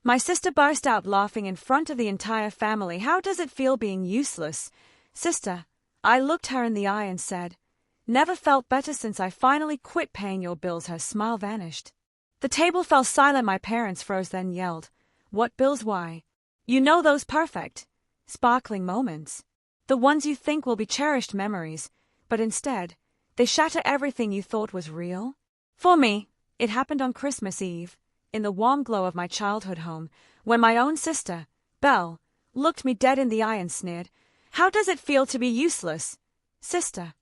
My sister burst out laughing in front of the entire family. How does it feel being useless? Sister, I looked her in the eye and said, never felt better since I finally quit paying your bills. Her smile vanished. The table fell silent. My parents froze, then yelled, what bills? Why? You know those perfect, sparkling moments. The ones you think will be cherished memories, but instead, they shatter everything you thought was real. For me, it happened on Christmas Eve, in the warm glow of my childhood home, when my own sister, Belle, looked me dead in the eye and sneered, how does it feel to be useless, sister?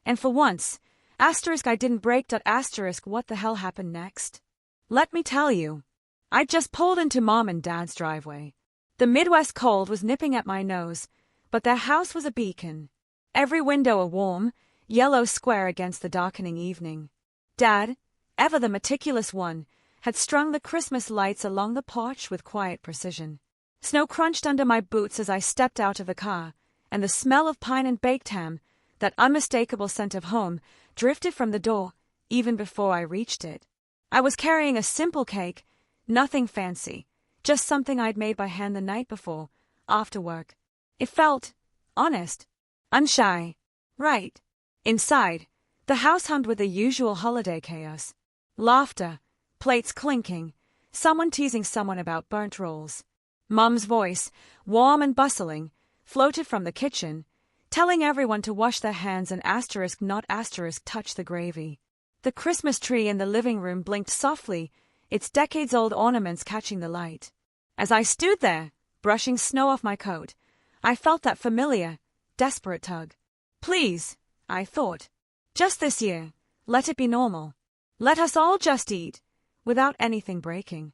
And for once, I didn't break. What the hell happened next? Let me tell you. I just pulled into Mom and Dad's driveway. The Midwest cold was nipping at my nose, but their house was a beacon. Every window a warm, yellow square against the darkening evening. Dad, ever the meticulous one, had strung the Christmas lights along the porch with quiet precision. Snow crunched under my boots as I stepped out of the car, and the smell of pine and baked ham, that unmistakable scent of home, drifted from the door, even before I reached it. I was carrying a simple cake, nothing fancy, just something I'd made by hand the night before, after work. It felt honest, unshy, right. Inside, the house hummed with the usual holiday chaos. Laughter, plates clinking, someone teasing someone about burnt rolls. Mom's voice, warm and bustling, floated from the kitchen, telling everyone to wash their hands and not touch the gravy. The Christmas tree in the living room blinked softly, its decades-old ornaments catching the light. As I stood there, brushing snow off my coat, I felt that familiar, desperate tug. Please, I thought. Just this year, let it be normal. Let us all just eat, without anything breaking.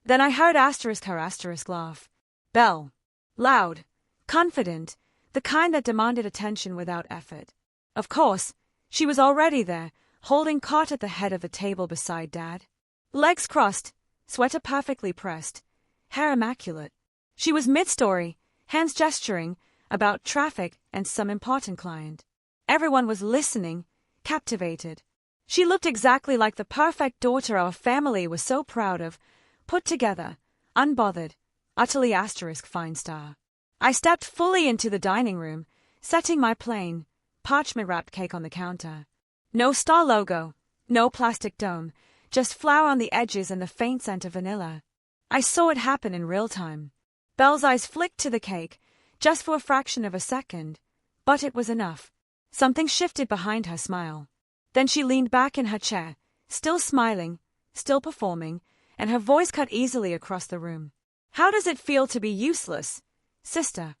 Then I heard her laugh. Belle. Loud, confident, the kind that demanded attention without effort. Of course, she was already there, holding caught at the head of the table beside Dad. Legs crossed, sweater perfectly pressed, hair immaculate. She was mid-story, hands gesturing, about traffic and some important client. Everyone was listening, captivated. She looked exactly like the perfect daughter our family was so proud of, put together, unbothered, utterly fine star. I stepped fully into the dining room, setting my plain, parchment-wrapped cake on the counter. No star logo, no plastic dome, just flour on the edges and the faint scent of vanilla. I saw it happen in real time. Belle's eyes flicked to the cake, just for a fraction of a second, but it was enough. Something shifted behind her smile. Then she leaned back in her chair, still smiling, still performing, and her voice cut easily across the room. How does it feel to be useless, sister?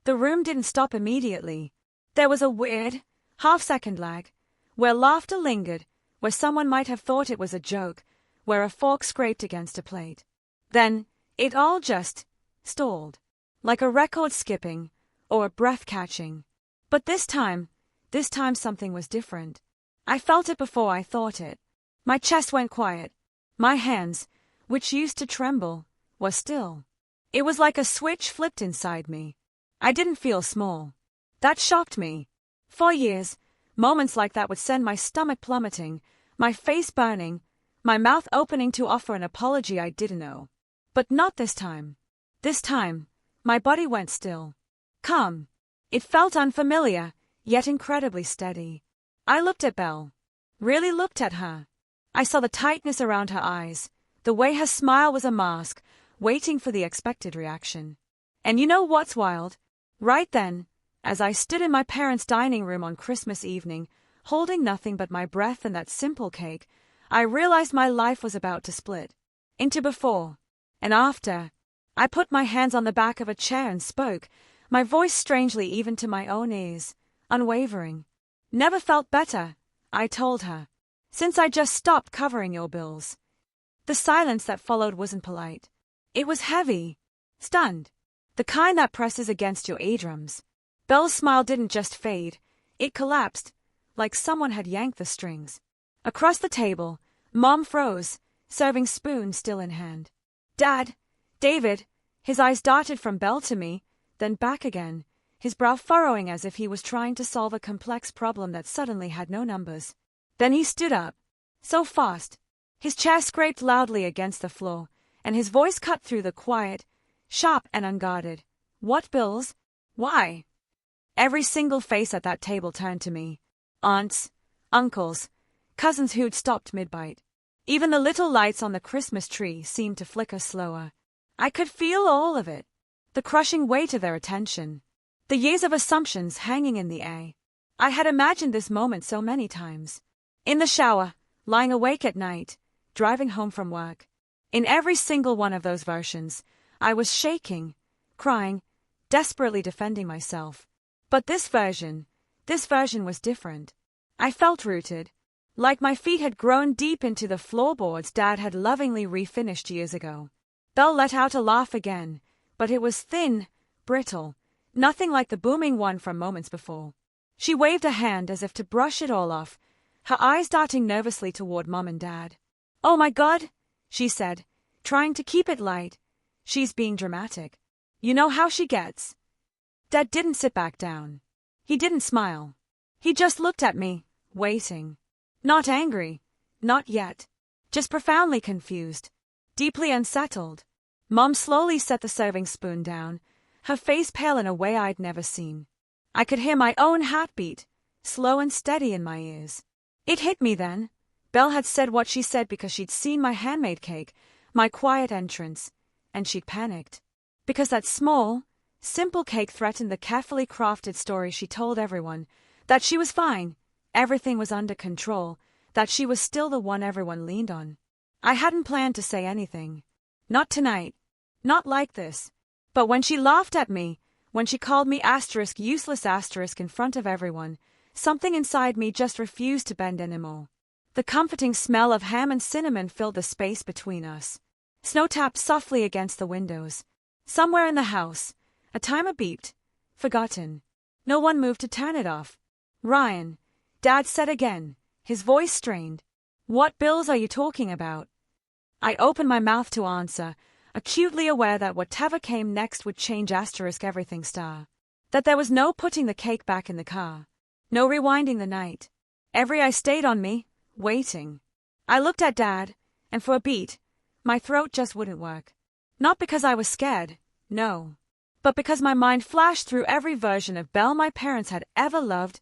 The room didn't stop immediately. There was a weird, half-second lag, where laughter lingered, where someone might have thought it was a joke, where a fork scraped against a plate. Then, it all just stalled, like a record skipping, or a breath catching. But this time something was different. I felt it before I thought it. My chest went quiet. My hands, which used to tremble, were still. It was like a switch flipped inside me. I didn't feel small. That shocked me. For years, moments like that would send my stomach plummeting, my face burning, my mouth opening to offer an apology I didn't know. But not this time. This time, my body went still. Calm. It felt unfamiliar, yet incredibly steady. I looked at Belle. Really looked at her. I saw the tightness around her eyes, the way her smile was a mask, waiting for the expected reaction. And you know what's wild? Right then, as I stood in my parents' dining room on Christmas evening, holding nothing but my breath and that simple cake, I realized my life was about to split. Into before and after. I put my hands on the back of a chair and spoke, my voice strangely even to my own ears, unwavering. Never felt better, I told her, since I just stopped covering your bills. The silence that followed wasn't polite. It was heavy, stunned, the kind that presses against your eardrums. Belle's smile didn't just fade, it collapsed, like someone had yanked the strings. Across the table, Mom froze, serving spoon still in hand. Dad, David, his eyes darted from Belle to me, then back again, his brow furrowing as if he was trying to solve a complex problem that suddenly had no numbers. Then he stood up, so fast. His chair scraped loudly against the floor, and his voice cut through the quiet, sharp and unguarded. What bills? Why? Every single face at that table turned to me. Aunts, uncles, cousins who'd stopped mid-bite. Even the little lights on the Christmas tree seemed to flicker slower. I could feel all of it. The crushing weight of their attention. The years of assumptions hanging in the air. I had imagined this moment so many times. In the shower, lying awake at night, driving home from work. In every single one of those versions, I was shaking, crying, desperately defending myself. But this version was different. I felt rooted, like my feet had grown deep into the floorboards Dad had lovingly refinished years ago. Belle let out a laugh again, but it was thin, brittle, nothing like the booming one from moments before. She waved a hand as if to brush it all off, her eyes darting nervously toward Mom and Dad. "Oh my God," she said, trying to keep it light. "She's being dramatic. You know how she gets." Dad didn't sit back down. He didn't smile. He just looked at me, waiting. Not angry. Not yet. Just profoundly confused. Deeply unsettled. Mom slowly set the serving spoon down, her face pale in a way I'd never seen. I could hear my own heartbeat, slow and steady in my ears. It hit me then. Belle had said what she said because she'd seen my handmade cake, my quiet entrance, and she'd panicked. Because that small, simple cake threatened the carefully crafted story she told everyone, that she was fine, everything was under control, that she was still the one everyone leaned on. I hadn't planned to say anything. Not tonight. Not like this. But when she laughed at me, when she called me useless in front of everyone, something inside me just refused to bend anymore. The comforting smell of ham and cinnamon filled the space between us. Snow tapped softly against the windows. Somewhere in the house, a timer beeped. Forgotten. No one moved to turn it off. "Ryan," Dad said again, his voice strained. "What bills are you talking about?" I opened my mouth to answer, acutely aware that whatever came next would change everything star. That there was no putting the cake back in the car. No rewinding the night. Every eye stayed on me, waiting. I looked at Dad, and for a beat, my throat just wouldn't work. Not because I was scared, no. But because my mind flashed through every version of Belle my parents had ever loved,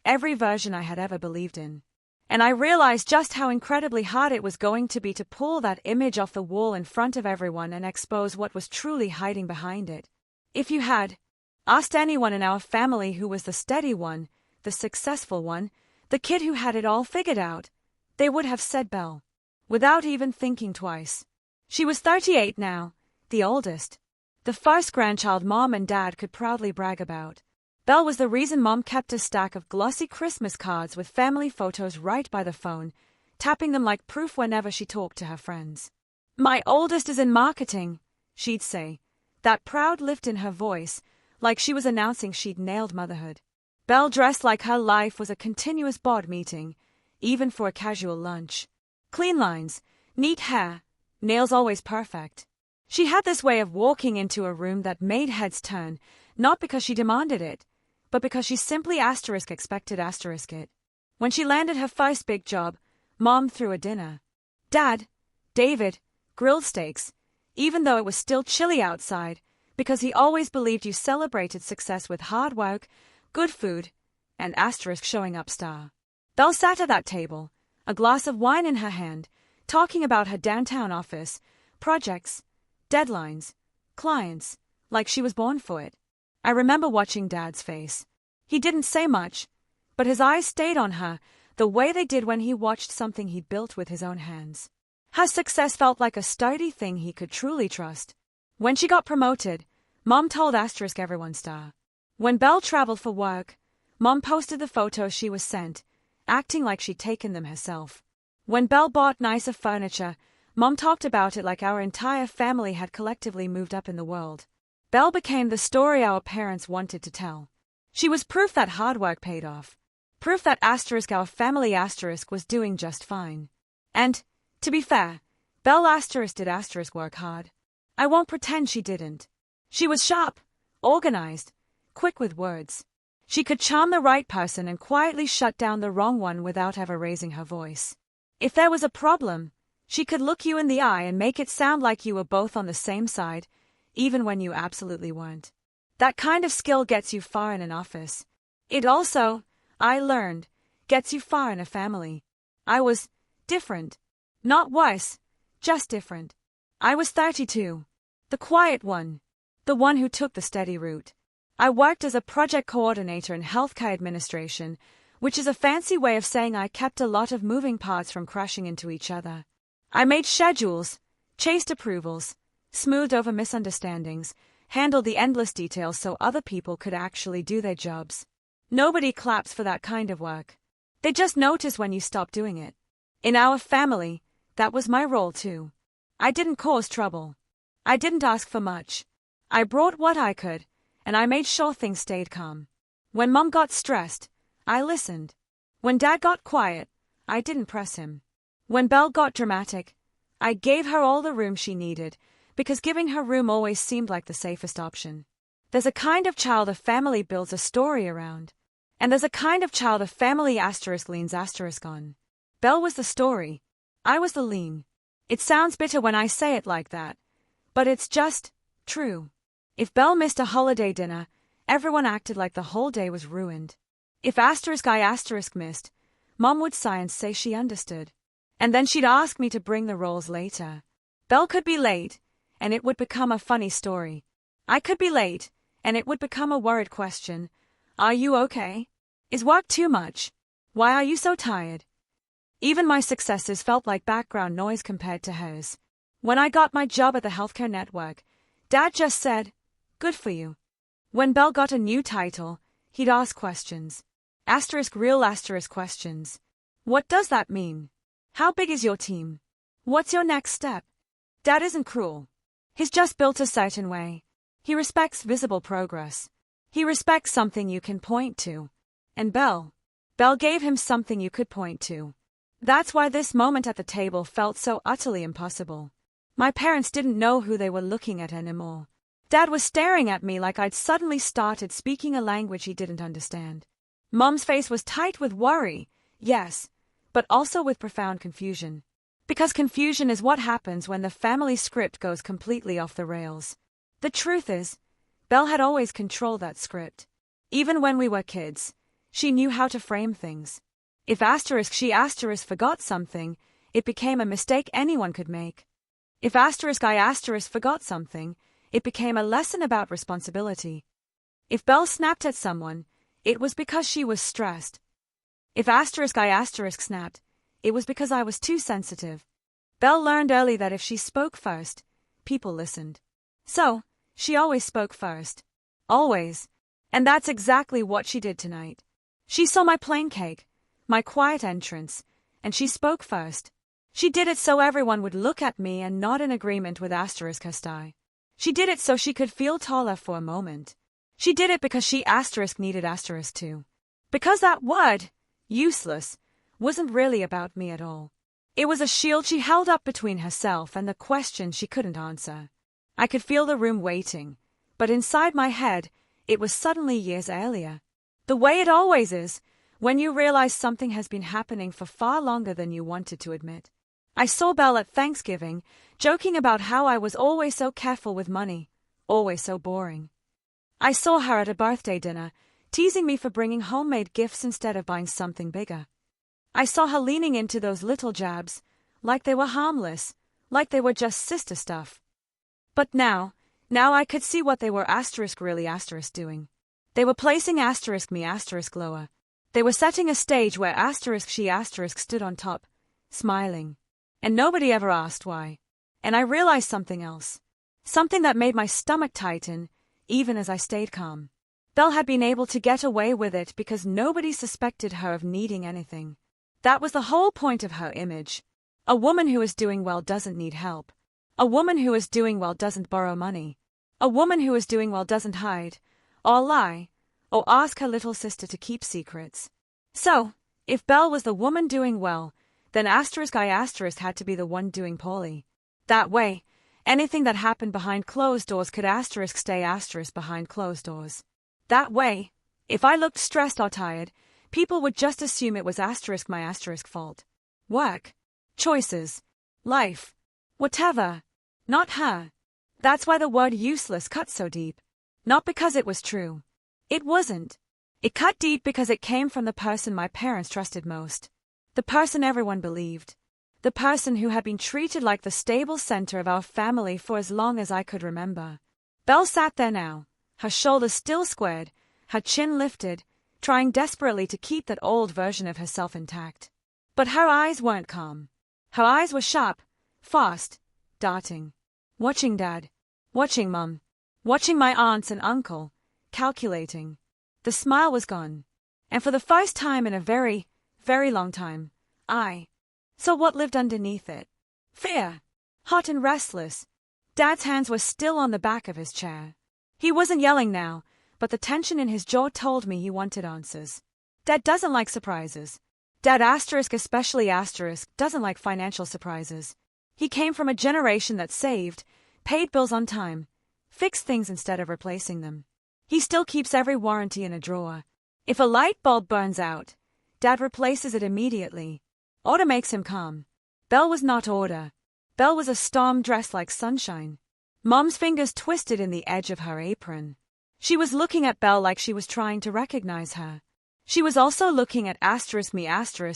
every version I had ever believed in. And I realized just how incredibly hard it was going to be to pull that image off the wall in front of everyone and expose what was truly hiding behind it. If you had asked anyone in our family who was the steady one, the successful one, the kid who had it all figured out, they would have said Belle, without even thinking twice. She was 38 now, the oldest. The first grandchild Mom and Dad could proudly brag about. Belle was the reason Mom kept a stack of glossy Christmas cards with family photos right by the phone, tapping them like proof whenever she talked to her friends. "My oldest is in marketing," she'd say, that proud lift in her voice, like she was announcing she'd nailed motherhood. Belle dressed like her life was a continuous board meeting, even for a casual lunch. Clean lines, neat hair, nails always perfect. She had this way of walking into a room that made heads turn, not because she demanded it, but because she simply expected it. When she landed her first big job, Mom threw a dinner. Dad, David, grilled steaks, even though it was still chilly outside, because he always believed you celebrated success with hard work, good food, and showing up star. Belle sat at that table, a glass of wine in her hand, talking about her downtown office, projects, deadlines, clients, like she was born for it. I remember watching Dad's face. He didn't say much, but his eyes stayed on her, the way they did when he watched something he built with his own hands. Her success felt like a sturdy thing he could truly trust. When she got promoted, Mom told everyone star. When Belle traveled for work, Mom posted the photos she was sent, acting like she'd taken them herself. When Belle bought nicer furniture, Mom talked about it like our entire family had collectively moved up in the world. Belle became the story our parents wanted to tell. She was proof that hard work paid off. Proof that our family was doing just fine. And, to be fair, Belle did work hard. I won't pretend she didn't. She was sharp, organized, quick with words. She could charm the right person and quietly shut down the wrong one without ever raising her voice. If there was a problem, She could look you in the eye and make it sound like you were both on the same side, even when you absolutely weren't. That kind of skill gets you far in an office. It also, I learned, gets you far in a family. I was different. Not worse, just different. I was 32. The quiet one. The one who took the steady route. I worked as a project coordinator in healthcare administration, which is a fancy way of saying I kept a lot of moving parts from crashing into each other. I made schedules, chased approvals, smoothed over misunderstandings, handled the endless details so other people could actually do their jobs. Nobody claps for that kind of work. They just notice when you stop doing it. In our family, that was my role too. I didn't cause trouble. I didn't ask for much. I brought what I could, and I made sure things stayed calm. When Mom got stressed, I listened. When Dad got quiet, I didn't press him. When Belle got dramatic, I gave her all the room she needed, because giving her room always seemed like the safest option. There's a kind of child a family builds a story around, and there's a kind of child a family leans on. Belle was the story. I was the lean. It sounds bitter when I say it like that, but it's just true. If Belle missed a holiday dinner, everyone acted like the whole day was ruined. If I missed, Mom would sigh and say she understood. And then she'd ask me to bring the rolls later. Belle could be late, and it would become a funny story. I could be late, and it would become a worried question. Are you okay? Is work too much? Why are you so tired? Even my successes felt like background noise compared to hers. When I got my job at the healthcare network, Dad just said, "Good for you." When Belle got a new title, he'd ask questions. Real questions. What does that mean? How big is your team? What's your next step? Dad isn't cruel. He's just built a certain way. He respects visible progress. He respects something you can point to. And Belle gave him something you could point to. That's why this moment at the table felt so utterly impossible. My parents didn't know who they were looking at anymore. Dad was staring at me like I'd suddenly started speaking a language he didn't understand. Mom's face was tight with worry, yes, but also with profound confusion. Because confusion is what happens when the family script goes completely off the rails. The truth is, Belle had always controlled that script. Even when we were kids, she knew how to frame things. If she forgot something, it became a mistake anyone could make. If I forgot something, it became a lesson about responsibility. If Belle snapped at someone, it was because she was stressed. If I snapped, it was because I was too sensitive. Belle learned early that if she spoke first, people listened. So, she always spoke first. Always. And that's exactly what she did tonight. She saw my plain cake, my quiet entrance, and she spoke first. She did it so everyone would look at me and nod in agreement with her style. She did it so she could feel taller for a moment. She did it because she needed too. Because that word, useless, wasn't really about me at all. It was a shield she held up between herself and the question she couldn't answer. I could feel the room waiting, but inside my head, it was suddenly years earlier. The way it always is, when you realize something has been happening for far longer than you wanted to admit. I saw Belle at Thanksgiving, joking about how I was always so careful with money, always so boring. I saw her at a birthday dinner, teasing me for bringing homemade gifts instead of buying something bigger. I saw her leaning into those little jabs, like they were harmless, like they were just sister stuff. But now I could see what they were really doing. They were placing me lower. They were setting a stage where she stood on top, smiling. And nobody ever asked why. And I realized something else. Something that made my stomach tighten, even as I stayed calm. Belle had been able to get away with it because nobody suspected her of needing anything. That was the whole point of her image. A woman who is doing well doesn't need help. A woman who is doing well doesn't borrow money. A woman who is doing well doesn't hide, or lie, or ask her little sister to keep secrets. So, if Belle was the woman doing well, then I had to be the one doing poorly. That way, anything that happened behind closed doors could stay behind closed doors. That way, if I looked stressed or tired, people would just assume it was my fault. Work. Choices. life, whatever. Not her. That's why the word useless cut so deep. Not because it was true. It wasn't. It cut deep because it came from the person my parents trusted most. The person everyone believed. The person who had been treated like the stable center of our family for as long as I could remember. Belle sat there now, her shoulders still squared, her chin lifted, trying desperately to keep that old version of herself intact. But her eyes weren't calm. Her eyes were sharp, fast, darting. Watching Dad. Watching Mum. Watching my aunts and uncle. Calculating. The smile was gone. And for the first time in a very, very long time, I saw what lived underneath it. Fear. Hot and restless. Dad's hands were still on the back of his chair. He wasn't yelling now, but the tension in his jaw told me he wanted answers. Dad doesn't like surprises. Dad especially doesn't like financial surprises. He came from a generation that saved, paid bills on time, fixed things instead of replacing them. He still keeps every warranty in a drawer. If a light bulb burns out, Dad replaces it immediately. Order makes him calm. Belle was not order. Belle was a storm dressed like sunshine. Mom's fingers twisted in the edge of her apron. She was looking at Belle like she was trying to recognize her. She was also looking at me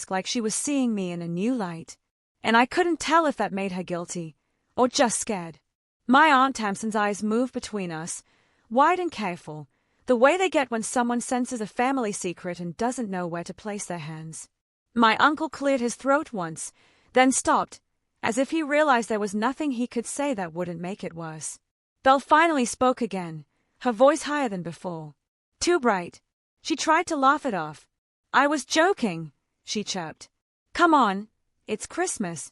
like she was seeing me in a new light. And I couldn't tell if that made her guilty or just scared. My Aunt Tamsin's eyes moved between us, wide and careful, the way they get when someone senses a family secret and doesn't know where to place their hands. My uncle cleared his throat once, then stopped, as if he realized there was nothing he could say that wouldn't make it worse. Belle finally spoke again, her voice higher than before. Too bright. She tried to laugh it off. I was joking, she chirped. Come on, it's Christmas.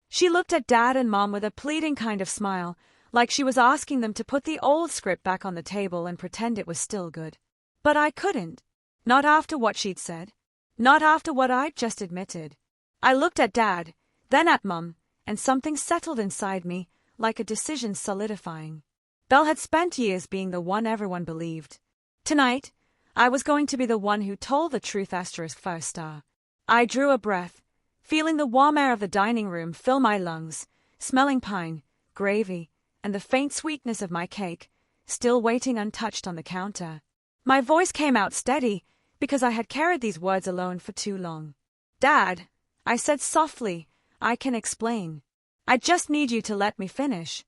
She looked at Dad and Mom with a pleading kind of smile, like she was asking them to put the old script back on the table and pretend it was still good. But I couldn't. Not after what she'd said. Not after what I'd just admitted. I looked at Dad, then at Mum, and something settled inside me, like a decision solidifying. Belle had spent years being the one everyone believed. Tonight, I was going to be the one who told the truth first star. I drew a breath, feeling the warm air of the dining room fill my lungs, smelling pine, gravy, and the faint sweetness of my cake, still waiting untouched on the counter. My voice came out steady, because I had carried these words alone for too long. Dad, I said softly, I can explain. I just need you to let me finish.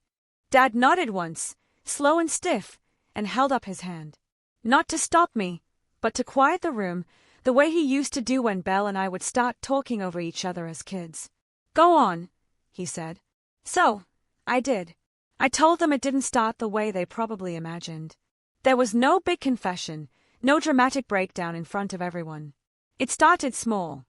Dad nodded once, slow and stiff, and held up his hand. Not to stop me, but to quiet the room, the way he used to do when Belle and I would start talking over each other as kids. Go on, he said. So, I did. I told them it didn't start the way they probably imagined. There was no big confession, no dramatic breakdown in front of everyone. It started small.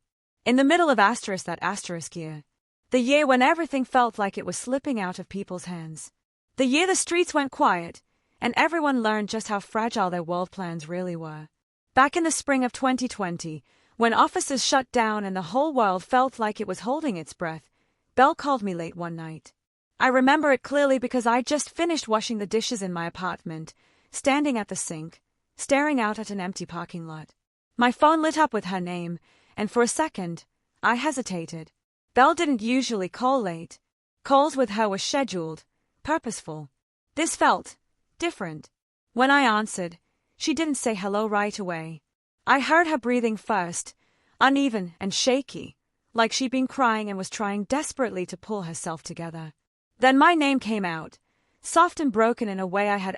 In the middle of that year. The year when everything felt like it was slipping out of people's hands. The year the streets went quiet, and everyone learned just how fragile their world plans really were. Back in the spring of 2020, when offices shut down and the whole world felt like it was holding its breath, Belle called me late one night. I remember it clearly because I'd just finished washing the dishes in my apartment, standing at the sink, staring out at an empty parking lot. My phone lit up with her name, and for a second, I hesitated. Belle didn't usually call late. Calls with her were scheduled, purposeful. This felt different. When I answered, she didn't say hello right away. I heard her breathing first, uneven and shaky, like she'd been crying and was trying desperately to pull herself together. Then my name came out, soft and broken in a way I had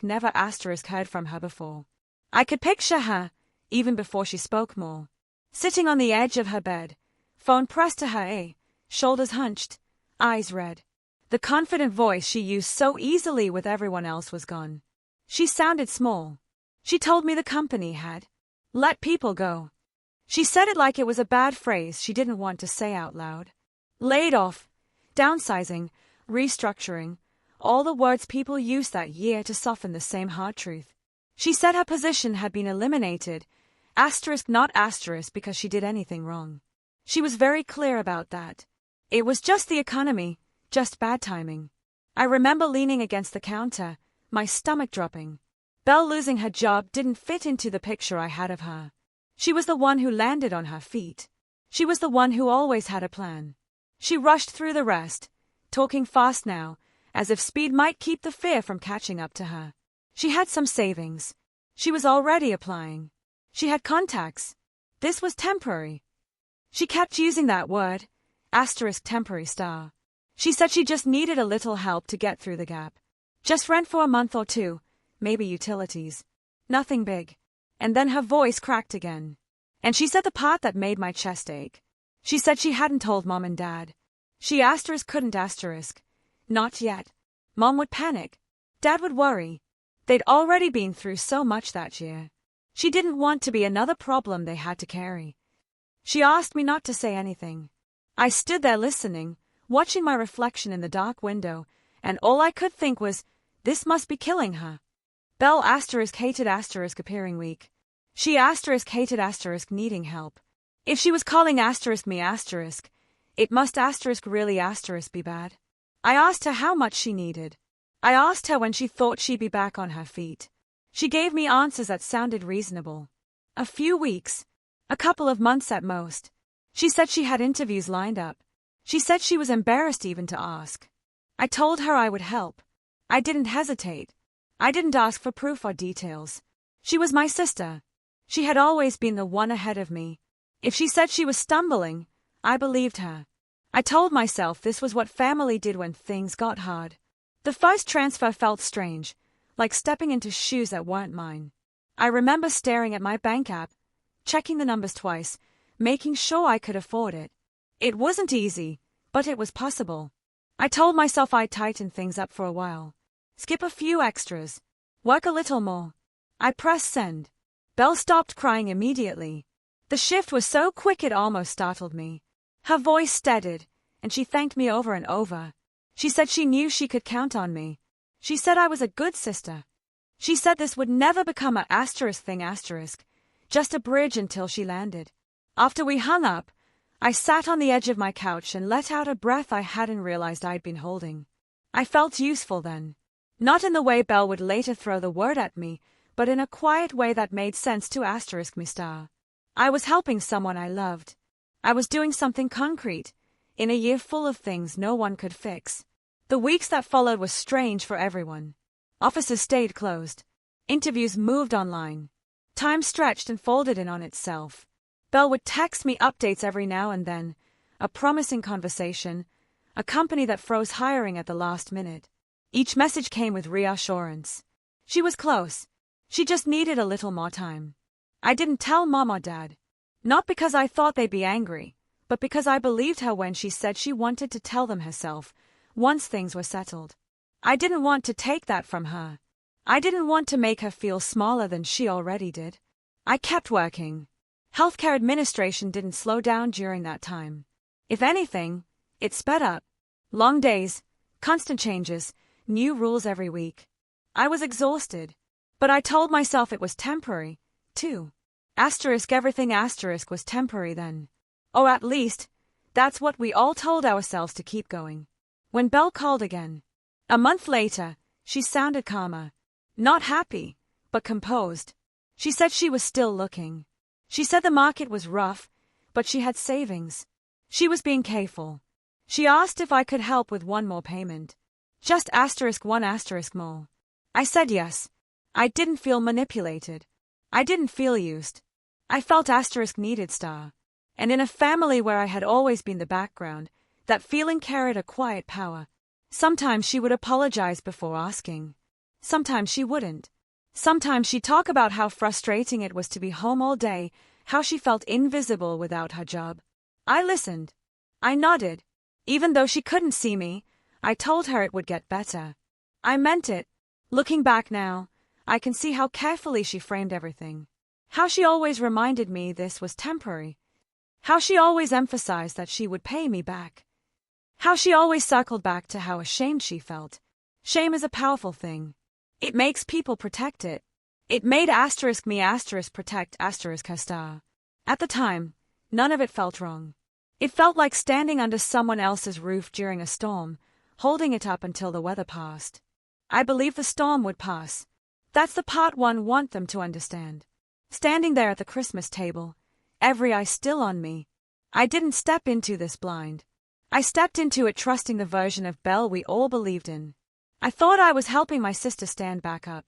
never heard from her before. I could picture her, even before she spoke more, sitting on the edge of her bed, phone pressed to her, shoulders hunched, eyes red. The confident voice she used so easily with everyone else was gone. She sounded small. She told me the company had let people go. She said it like it was a bad phrase she didn't want to say out loud. Laid off, downsizing, restructuring, all the words people used that year to soften the same hard truth. She said her position had been eliminated, not because she did anything wrong. She was very clear about that. It was just the economy, just bad timing. I remember leaning against the counter, my stomach dropping. Belle losing her job didn't fit into the picture I had of her. She was the one who landed on her feet. She was the one who always had a plan. She rushed through the rest, talking fast now, as if speed might keep the fear from catching up to her. She had some savings. She was already applying. She had contacts. This was temporary. She kept using that word, *temporary star. She said she just needed a little help to get through the gap. Just rent for a month or two, *maybe utilities. Nothing big. And then her voice cracked again. And she said the part that made my chest ache. She said she hadn't told Mom and Dad. She couldn't *. Not yet. Mom would panic. Dad would worry. They'd already been through so much that year. She didn't want to be another problem they had to carry. She asked me not to say anything. I stood there listening, watching my reflection in the dark window, and all I could think was, this must be killing her. Belle hated appearing weak. She hated needing help. If she was calling me it must really be bad. I asked her how much she needed. I asked her when she thought she'd be back on her feet. She gave me answers that sounded reasonable. A few weeks. A couple of months at most. She said she had interviews lined up. She said she was embarrassed even to ask. I told her I would help. I didn't hesitate. I didn't ask for proof or details. She was my sister. She had always been the one ahead of me. If she said she was stumbling, I believed her. I told myself this was what family did when things got hard. The first transfer felt strange, like stepping into shoes that weren't mine. I remember staring at my bank app, checking the numbers twice, making sure I could afford it. It wasn't easy, but it was possible. I told myself I'd tighten things up for a while. Skip a few extras. Work a little more. I pressed send. Belle stopped crying immediately. The shift was so quick it almost startled me. Her voice steadied, and she thanked me over and over. She said she knew she could count on me. She said I was a good sister. She said this would never become a thing, just a bridge until she landed. After we hung up, I sat on the edge of my couch and let out a breath I hadn't realized I'd been holding. I felt useful then. Not in the way Belle would later throw the word at me, but in a quiet way that made sense to me star. I was helping someone I loved. I was doing something concrete, in a year full of things no one could fix. The weeks that followed were strange for everyone. Offices stayed closed. Interviews moved online. Time stretched and folded in on itself. Belle would text me updates every now and then, a promising conversation, a company that froze hiring at the last minute. Each message came with reassurance. She was close. She just needed a little more time. I didn't tell Mom or Dad. Not because I thought they'd be angry, but because I believed her when she said she wanted to tell them herself, once things were settled. I didn't want to take that from her. I didn't want to make her feel smaller than she already did. I kept working. Healthcare administration didn't slow down during that time. If anything, it sped up. Long days, constant changes, new rules every week. I was exhausted. But I told myself it was temporary, too. Everything was temporary then. Or at least, that's what we all told ourselves to keep going. When Belle called again, a month later, she sounded calmer. Not happy, but composed. She said she was still looking. She said the market was rough, but she had savings. She was being careful. She asked if I could help with one more payment. Just one more. I said yes. I didn't feel manipulated. I didn't feel used. I felt needed star. And in a family where I had always been the background, that feeling carried a quiet power. Sometimes she would apologize before asking. Sometimes she wouldn't. Sometimes she'd talk about how frustrating it was to be home all day, how she felt invisible without her job. I listened. I nodded. Even though she couldn't see me, I told her it would get better. I meant it. Looking back now, I can see how carefully she framed everything. How she always reminded me this was temporary. How she always emphasized that she would pay me back. How she always circled back to how ashamed she felt. Shame is a powerful thing. It makes people protect it. It made protect her star. At the time, none of it felt wrong. It felt like standing under someone else's roof during a storm, holding it up until the weather passed. I believe the storm would pass. That's the part one want them to understand. Standing there at the Christmas table, every eye still on me. I didn't step into this blind. I stepped into it trusting the version of Belle we all believed in. I thought I was helping my sister stand back up.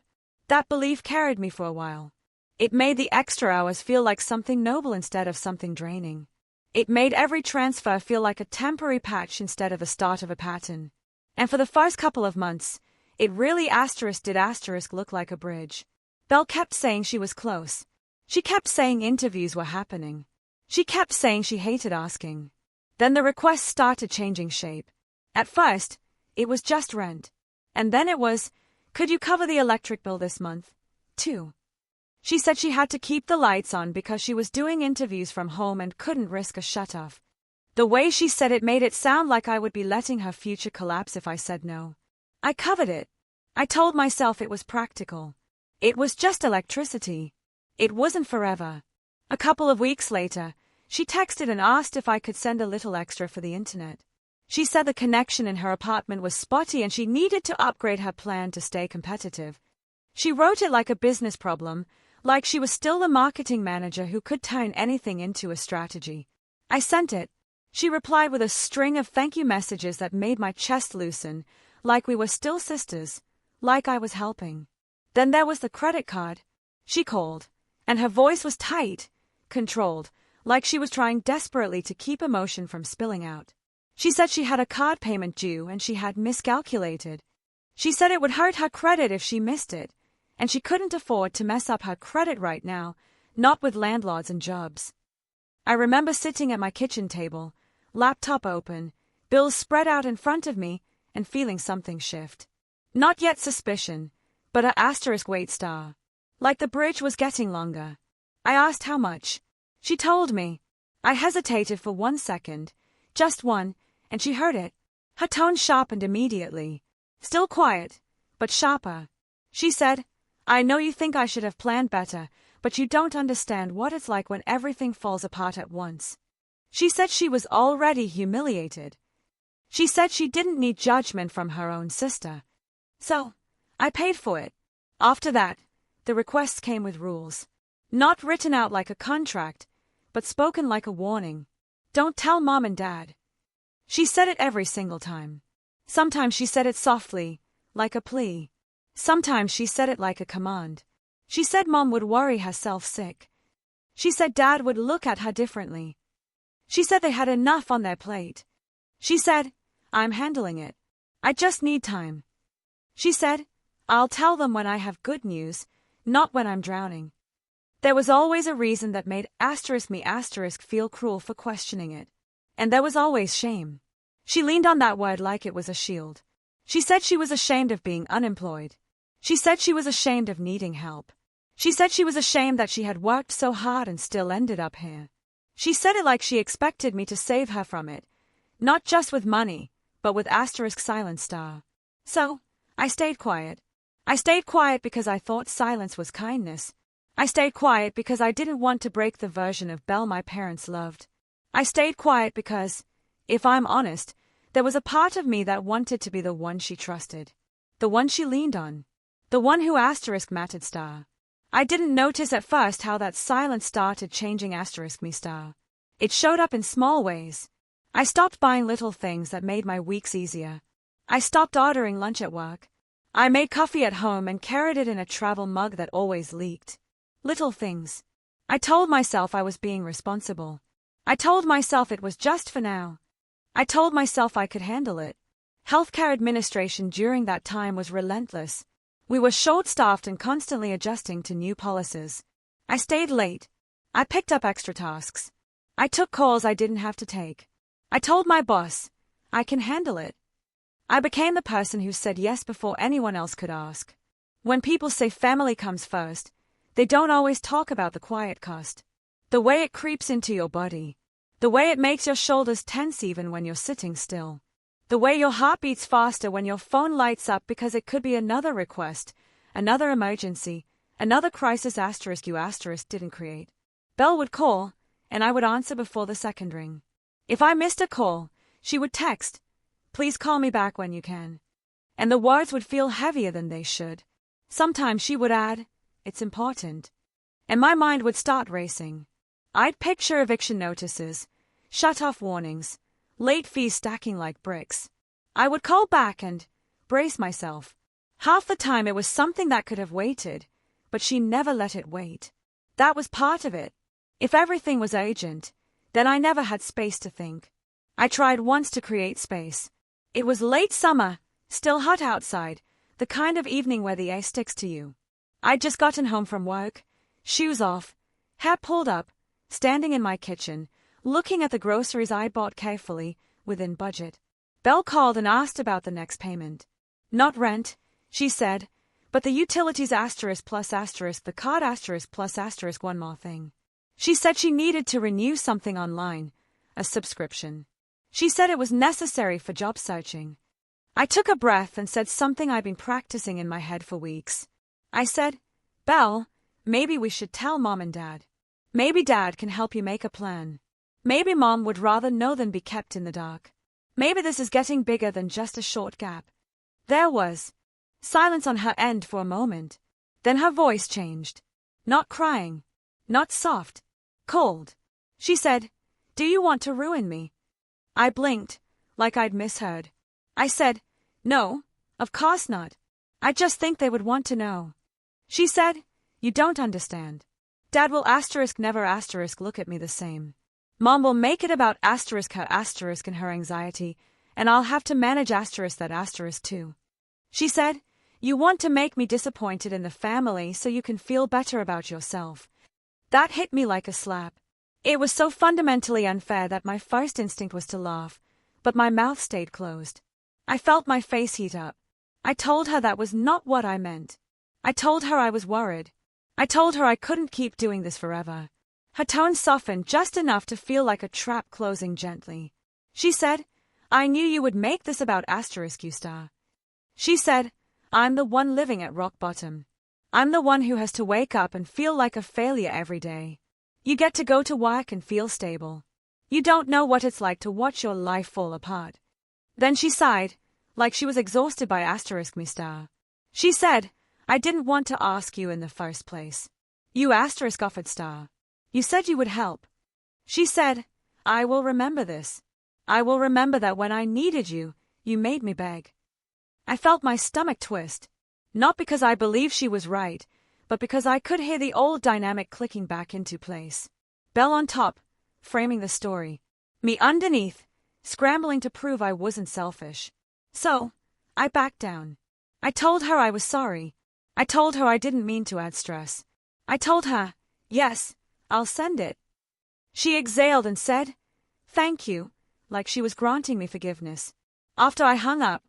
That belief carried me for a while. It made the extra hours feel like something noble instead of something draining. It made every transfer feel like a temporary patch instead of the start of a pattern. And for the first couple of months, it really did look like a bridge. Belle kept saying she was close. She kept saying interviews were happening. She kept saying she hated asking. Then the requests started changing shape. At first, it was just rent. And then it was, could you cover the electric bill this month, too? She said she had to keep the lights on because she was doing interviews from home and couldn't risk a shut-off. The way she said it made it sound like I would be letting her future collapse if I said no. I covered it. I told myself it was practical. It was just electricity. It wasn't forever. A couple of weeks later, she texted and asked if I could send a little extra for the internet. She said the connection in her apartment was spotty and she needed to upgrade her plan to stay competitive. She wrote it like a business problem, like she was still the marketing manager who could turn anything into a strategy. I sent it. She replied with a string of thank you messages that made my chest loosen, like we were still sisters, like I was helping. Then there was the credit card. She called, and her voice was tight, controlled, like she was trying desperately to keep emotion from spilling out. She said she had a card payment due and she had miscalculated. She said it would hurt her credit if she missed it, and she couldn't afford to mess up her credit right now, not with landlords and jobs. I remember sitting at my kitchen table, laptop open, bills spread out in front of me, and feeling something shift. Not yet suspicion, but a wait star. Like the bridge was getting longer. I asked how much. She told me. I hesitated for 1 second, just one, and she heard it. Her tone sharpened immediately. Still quiet, but sharper. She said, I know you think I should have planned better, but you don't understand what it's like when everything falls apart at once. She said she was already humiliated. She said she didn't need judgment from her own sister. So, I paid for it. After that, the requests came with rules. Not written out like a contract, but spoken like a warning. Don't tell Mom and Dad. She said it every single time. Sometimes she said it softly, like a plea. Sometimes she said it like a command. She said Mom would worry herself sick. She said Dad would look at her differently. She said they had enough on their plate. She said, I'm handling it. I just need time. She said, I'll tell them when I have good news, not when I'm drowning. There was always a reason that made me feel cruel for questioning it. And there was always shame. She leaned on that word like it was a shield. She said she was ashamed of being unemployed. She said she was ashamed of needing help. She said she was ashamed that she had worked so hard and still ended up here. She said it like she expected me to save her from it, not just with money, but with silent star. So, I stayed quiet. I stayed quiet because I thought silence was kindness. I stayed quiet because I didn't want to break the version of Belle my parents loved. I stayed quiet because, if I'm honest, there was a part of me that wanted to be the one she trusted. The one she leaned on. The one who mattered star. I didn't notice at first how that silence started changing me star. It showed up in small ways. I stopped buying little things that made my weeks easier. I stopped ordering lunch at work. I made coffee at home and carried it in a travel mug that always leaked. Little things. I told myself I was being responsible. I told myself it was just for now. I told myself I could handle it. Healthcare administration during that time was relentless. We were short-staffed and constantly adjusting to new policies. I stayed late. I picked up extra tasks. I took calls I didn't have to take. I told my boss, I can handle it. I became the person who said yes before anyone else could ask. When people say family comes first, they don't always talk about the quiet cost. The way it creeps into your body. The way it makes your shoulders tense even when you're sitting still. The way your heart beats faster when your phone lights up because it could be another request, another emergency, another crisis you didn't create. Belle would call, and I would answer before the second ring. If I missed a call, she would text, please call me back when you can. And the words would feel heavier than they should. Sometimes she would add, it's important. And my mind would start racing. I'd picture eviction notices, shut-off warnings, late fees stacking like bricks. I would call back and brace myself. Half the time it was something that could have waited, but she never let it wait. That was part of it. If everything was urgent, then I never had space to think. I tried once to create space. It was late summer, still hot outside, the kind of evening where the air sticks to you. I'd just gotten home from work, shoes off, hair pulled up, standing in my kitchen, looking at the groceries I bought carefully, within budget. Belle called and asked about the next payment. Not rent, she said, but the utilities asterisk plus asterisk the card asterisk plus asterisk one more thing. She said she needed to renew something online, a subscription. She said it was necessary for job searching. I took a breath and said something I'd been practicing in my head for weeks. I said, Belle, maybe we should tell Mom and Dad. Maybe Dad can help you make a plan. Maybe Mom would rather know than be kept in the dark. Maybe this is getting bigger than just a short gap. There was silence on her end for a moment. Then her voice changed. Not crying. Not soft. Cold. She said, Do you want to ruin me? I blinked, like I'd misheard. I said, No, of course not. I just think they would want to know. She said, You don't understand. Dad will asterisk never asterisk look at me the same. Mom will make it about asterisk her asterisk and her anxiety, and I'll have to manage asterisk that asterisk too. She said, You want to make me disappointed in the family so you can feel better about yourself. That hit me like a slap. It was so fundamentally unfair that my first instinct was to laugh, but my mouth stayed closed. I felt my face heat up. I told her that was not what I meant. I told her I was worried. I told her I couldn't keep doing this forever. Her tone softened just enough to feel like a trap closing gently. She said, I knew you would make this about asterisk you star. She said, I'm the one living at rock bottom. I'm the one who has to wake up and feel like a failure every day. You get to go to work and feel stable. You don't know what it's like to watch your life fall apart. Then she sighed, like she was exhausted by asterisk me star. She said, I didn't want to ask you in the first place. You asterisk offered star. You said you would help. She said, I will remember this. I will remember that when I needed you, you made me beg. I felt my stomach twist. Not because I believed she was right, but because I could hear the old dynamic clicking back into place. Belle on top, framing the story. Me underneath, scrambling to prove I wasn't selfish. So, I backed down. I told her I was sorry. I told her I didn't mean to add stress. I told her, yes, I'll send it. She exhaled and said, thank you, like she was granting me forgiveness. After I hung up,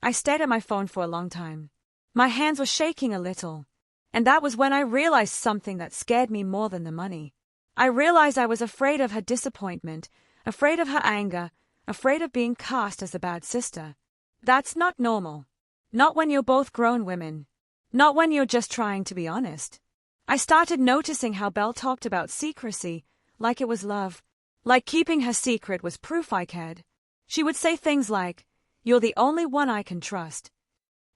I stared at my phone for a long time. My hands were shaking a little. And that was when I realized something that scared me more than the money. I realized I was afraid of her disappointment, afraid of her anger, afraid of being cast as a bad sister. That's not normal. Not when you're both grown women. Not when you're just trying to be honest. I started noticing how Belle talked about secrecy, like it was love, like keeping her secret was proof I cared. She would say things like, you're the only one I can trust.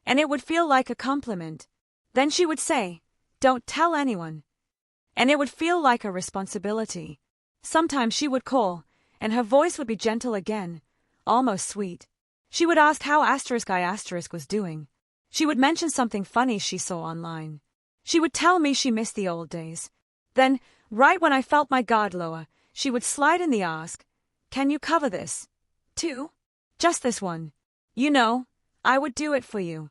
And it would feel like a compliment. Then she would say, don't tell anyone. And it would feel like a responsibility. Sometimes she would call, and her voice would be gentle again, almost sweet. She would ask how I was doing. She would mention something funny she saw online. She would tell me she missed the old days. Then, right when I felt my guard lower, she would slide in the ask, can you cover this? Too? Just this one. You know, I would do it for you.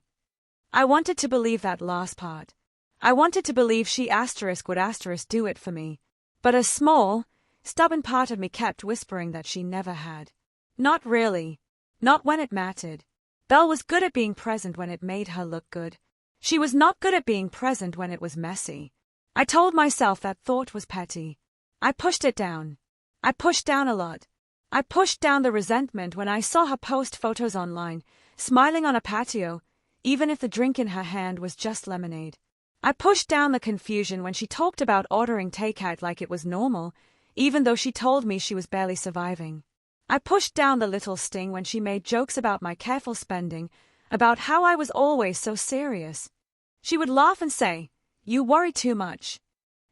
I wanted to believe that last part. I wanted to believe she would do it for me. But a small, stubborn part of me kept whispering that she never had. Not really. Not when it mattered. Belle was good at being present when it made her look good. She was not good at being present when it was messy. I told myself that thought was petty. I pushed it down. I pushed down a lot. I pushed down the resentment when I saw her post photos online, smiling on a patio, even if the drink in her hand was just lemonade. I pushed down the confusion when she talked about ordering takeout like it was normal, even though she told me she was barely surviving. I pushed down the little sting when she made jokes about my careful spending, about how I was always so serious. She would laugh and say, you worry too much.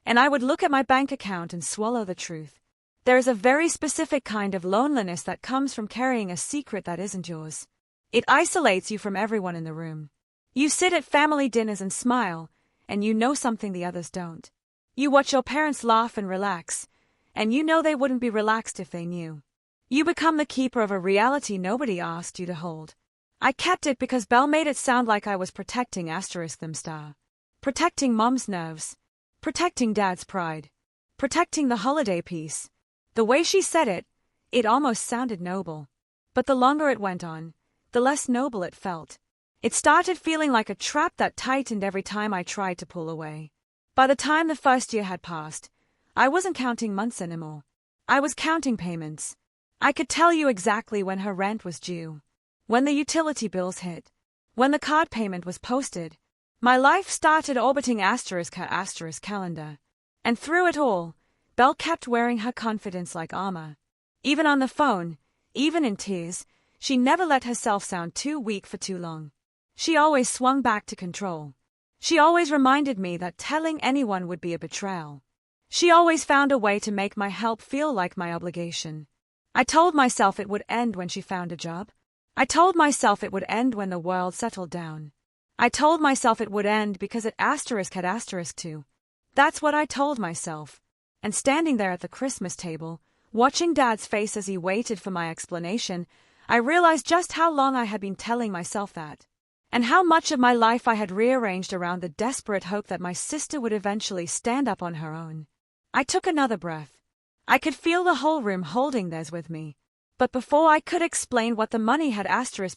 And I would look at my bank account and swallow the truth. There is a very specific kind of loneliness that comes from carrying a secret that isn't yours. It isolates you from everyone in the room. You sit at family dinners and smile, and you know something the others don't. You watch your parents laugh and relax, and you know they wouldn't be relaxed if they knew. You become the keeper of a reality nobody asked you to hold. I kept it because Belle made it sound like I was protecting them star. Protecting Mom's nerves. Protecting Dad's pride. Protecting the holiday peace. The way she said it, it almost sounded noble. But the longer it went on, the less noble it felt. It started feeling like a trap that tightened every time I tried to pull away. By the time the first year had passed, I wasn't counting months anymore. I was counting payments. I could tell you exactly when her rent was due, when the utility bills hit, when the card payment was posted. My life started orbiting her calendar. And through it all, Belle kept wearing her confidence like armor. Even on the phone, even in tears, she never let herself sound too weak for too long. She always swung back to control. She always reminded me that telling anyone would be a betrayal. She always found a way to make my help feel like my obligation. I told myself it would end when she found a job. I told myself it would end when the world settled down. I told myself it would end because it had too. That's what I told myself. And standing there at the Christmas table, watching Dad's face as he waited for my explanation, I realized just how long I had been telling myself that. And how much of my life I had rearranged around the desperate hope that my sister would eventually stand up on her own. I took another breath. I could feel the whole room holding theirs with me. But before I could explain what the money had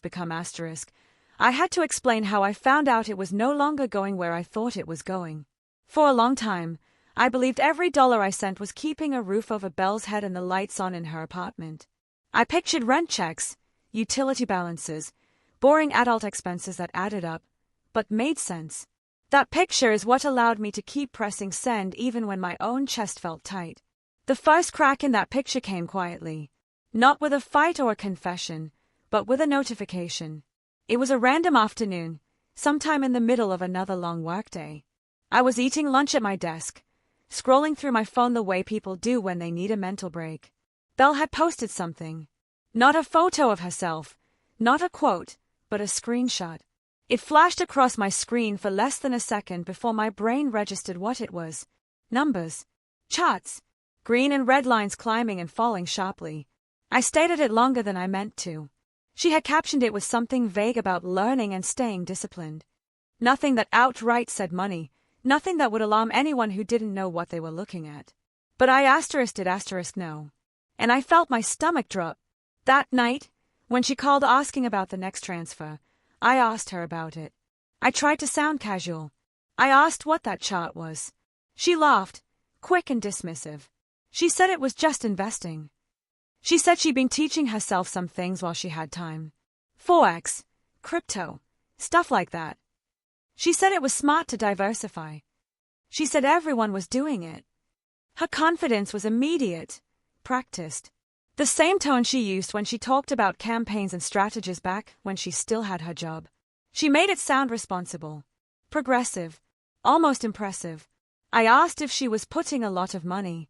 become I had to explain how I found out it was no longer going where I thought it was going. For a long time, I believed every dollar I sent was keeping a roof over Belle's head and the lights on in her apartment. I pictured rent checks, utility balances, boring adult expenses that added up, but made sense. That picture is what allowed me to keep pressing send even when my own chest felt tight. The first crack in that picture came quietly. Not with a fight or a confession, but with a notification. It was a random afternoon, sometime in the middle of another long workday. I was eating lunch at my desk, scrolling through my phone the way people do when they need a mental break. Belle had posted something. Not a photo of herself, not a quote, but a screenshot. It flashed across my screen for less than a second before my brain registered what it was. Numbers. Charts. Green and red lines climbing and falling sharply. I stayed at it longer than I meant to. She had captioned it with something vague about learning and staying disciplined. Nothing that outright said money, nothing that would alarm anyone who didn't know what they were looking at. But I **** no. And I felt my stomach drop. That night, when she called asking about the next transfer, I asked her about it. I tried to sound casual. I asked what that chart was. She laughed, quick and dismissive. She said it was just investing. She said she'd been teaching herself some things while she had time. Forex, crypto, stuff like that. She said it was smart to diversify. She said everyone was doing it. Her confidence was immediate, practiced. The same tone she used when she talked about campaigns and strategies back when she still had her job. She made it sound responsible, progressive, almost impressive. I asked if she was putting a lot of money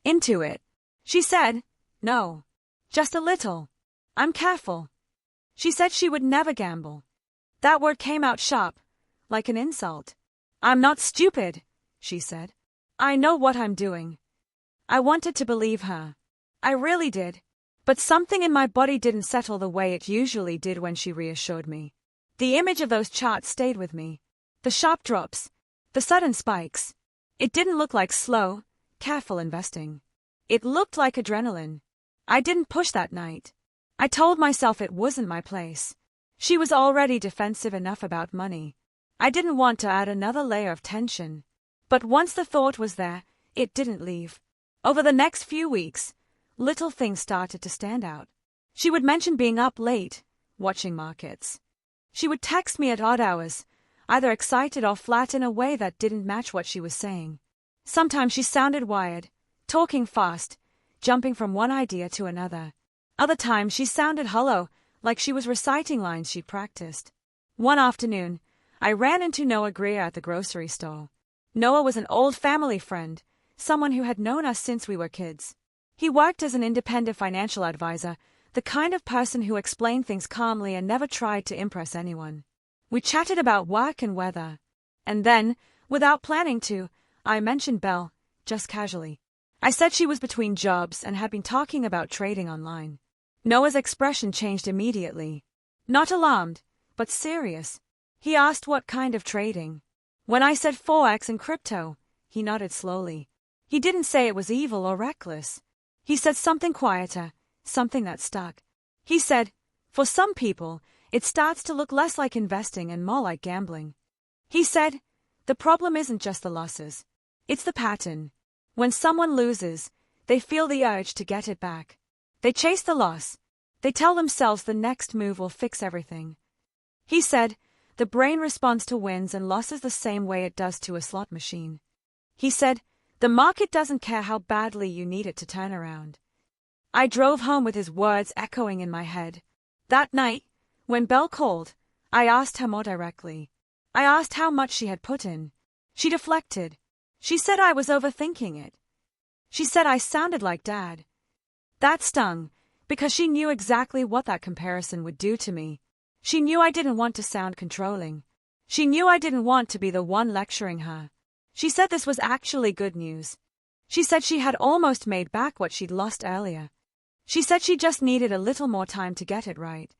into it. She said, no, just a little. I'm careful. She said she would never gamble. That word came out sharp, like an insult. I'm not stupid, she said. I know what I'm doing. I wanted to believe her. I really did. But something in my body didn't settle the way it usually did when she reassured me. The image of those charts stayed with me. The sharp drops. The sudden spikes. It didn't look like slow, careful investing. It looked like adrenaline. I didn't push that night. I told myself it wasn't my place. She was already defensive enough about money. I didn't want to add another layer of tension. But once the thought was there, it didn't leave. Over the next few weeks, little things started to stand out. She would mention being up late, watching markets. She would text me at odd hours, either excited or flat in a way that didn't match what she was saying. Sometimes she sounded wired, talking fast, jumping from one idea to another. Other times she sounded hollow, like she was reciting lines she'd practiced. One afternoon, I ran into Noah Greer at the grocery store. Noah was an old family friend, someone who had known us since we were kids. He worked as an independent financial advisor, the kind of person who explained things calmly and never tried to impress anyone. We chatted about work and weather. And then, without planning to, I mentioned Belle, just casually. I said she was between jobs and had been talking about trading online. Noah's expression changed immediately. Not alarmed, but serious. He asked what kind of trading. When I said Forex and crypto, he nodded slowly. He didn't say it was evil or reckless. He said something quieter, something that stuck. He said, for some people, it starts to look less like investing and more like gambling. He said, the problem isn't just the losses. It's the pattern. When someone loses, they feel the urge to get it back. They chase the loss. They tell themselves the next move will fix everything. He said, the brain responds to wins and losses the same way it does to a slot machine. He said, the market doesn't care how badly you need it to turn around. I drove home with his words echoing in my head. That night, when Belle called, I asked her more directly. I asked how much she had put in. She deflected. She said I was overthinking it. She said I sounded like Dad. That stung, because she knew exactly what that comparison would do to me. She knew I didn't want to sound controlling. She knew I didn't want to be the one lecturing her. She said this was actually good news. She said she had almost made back what she'd lost earlier. She said she just needed a little more time to get it right.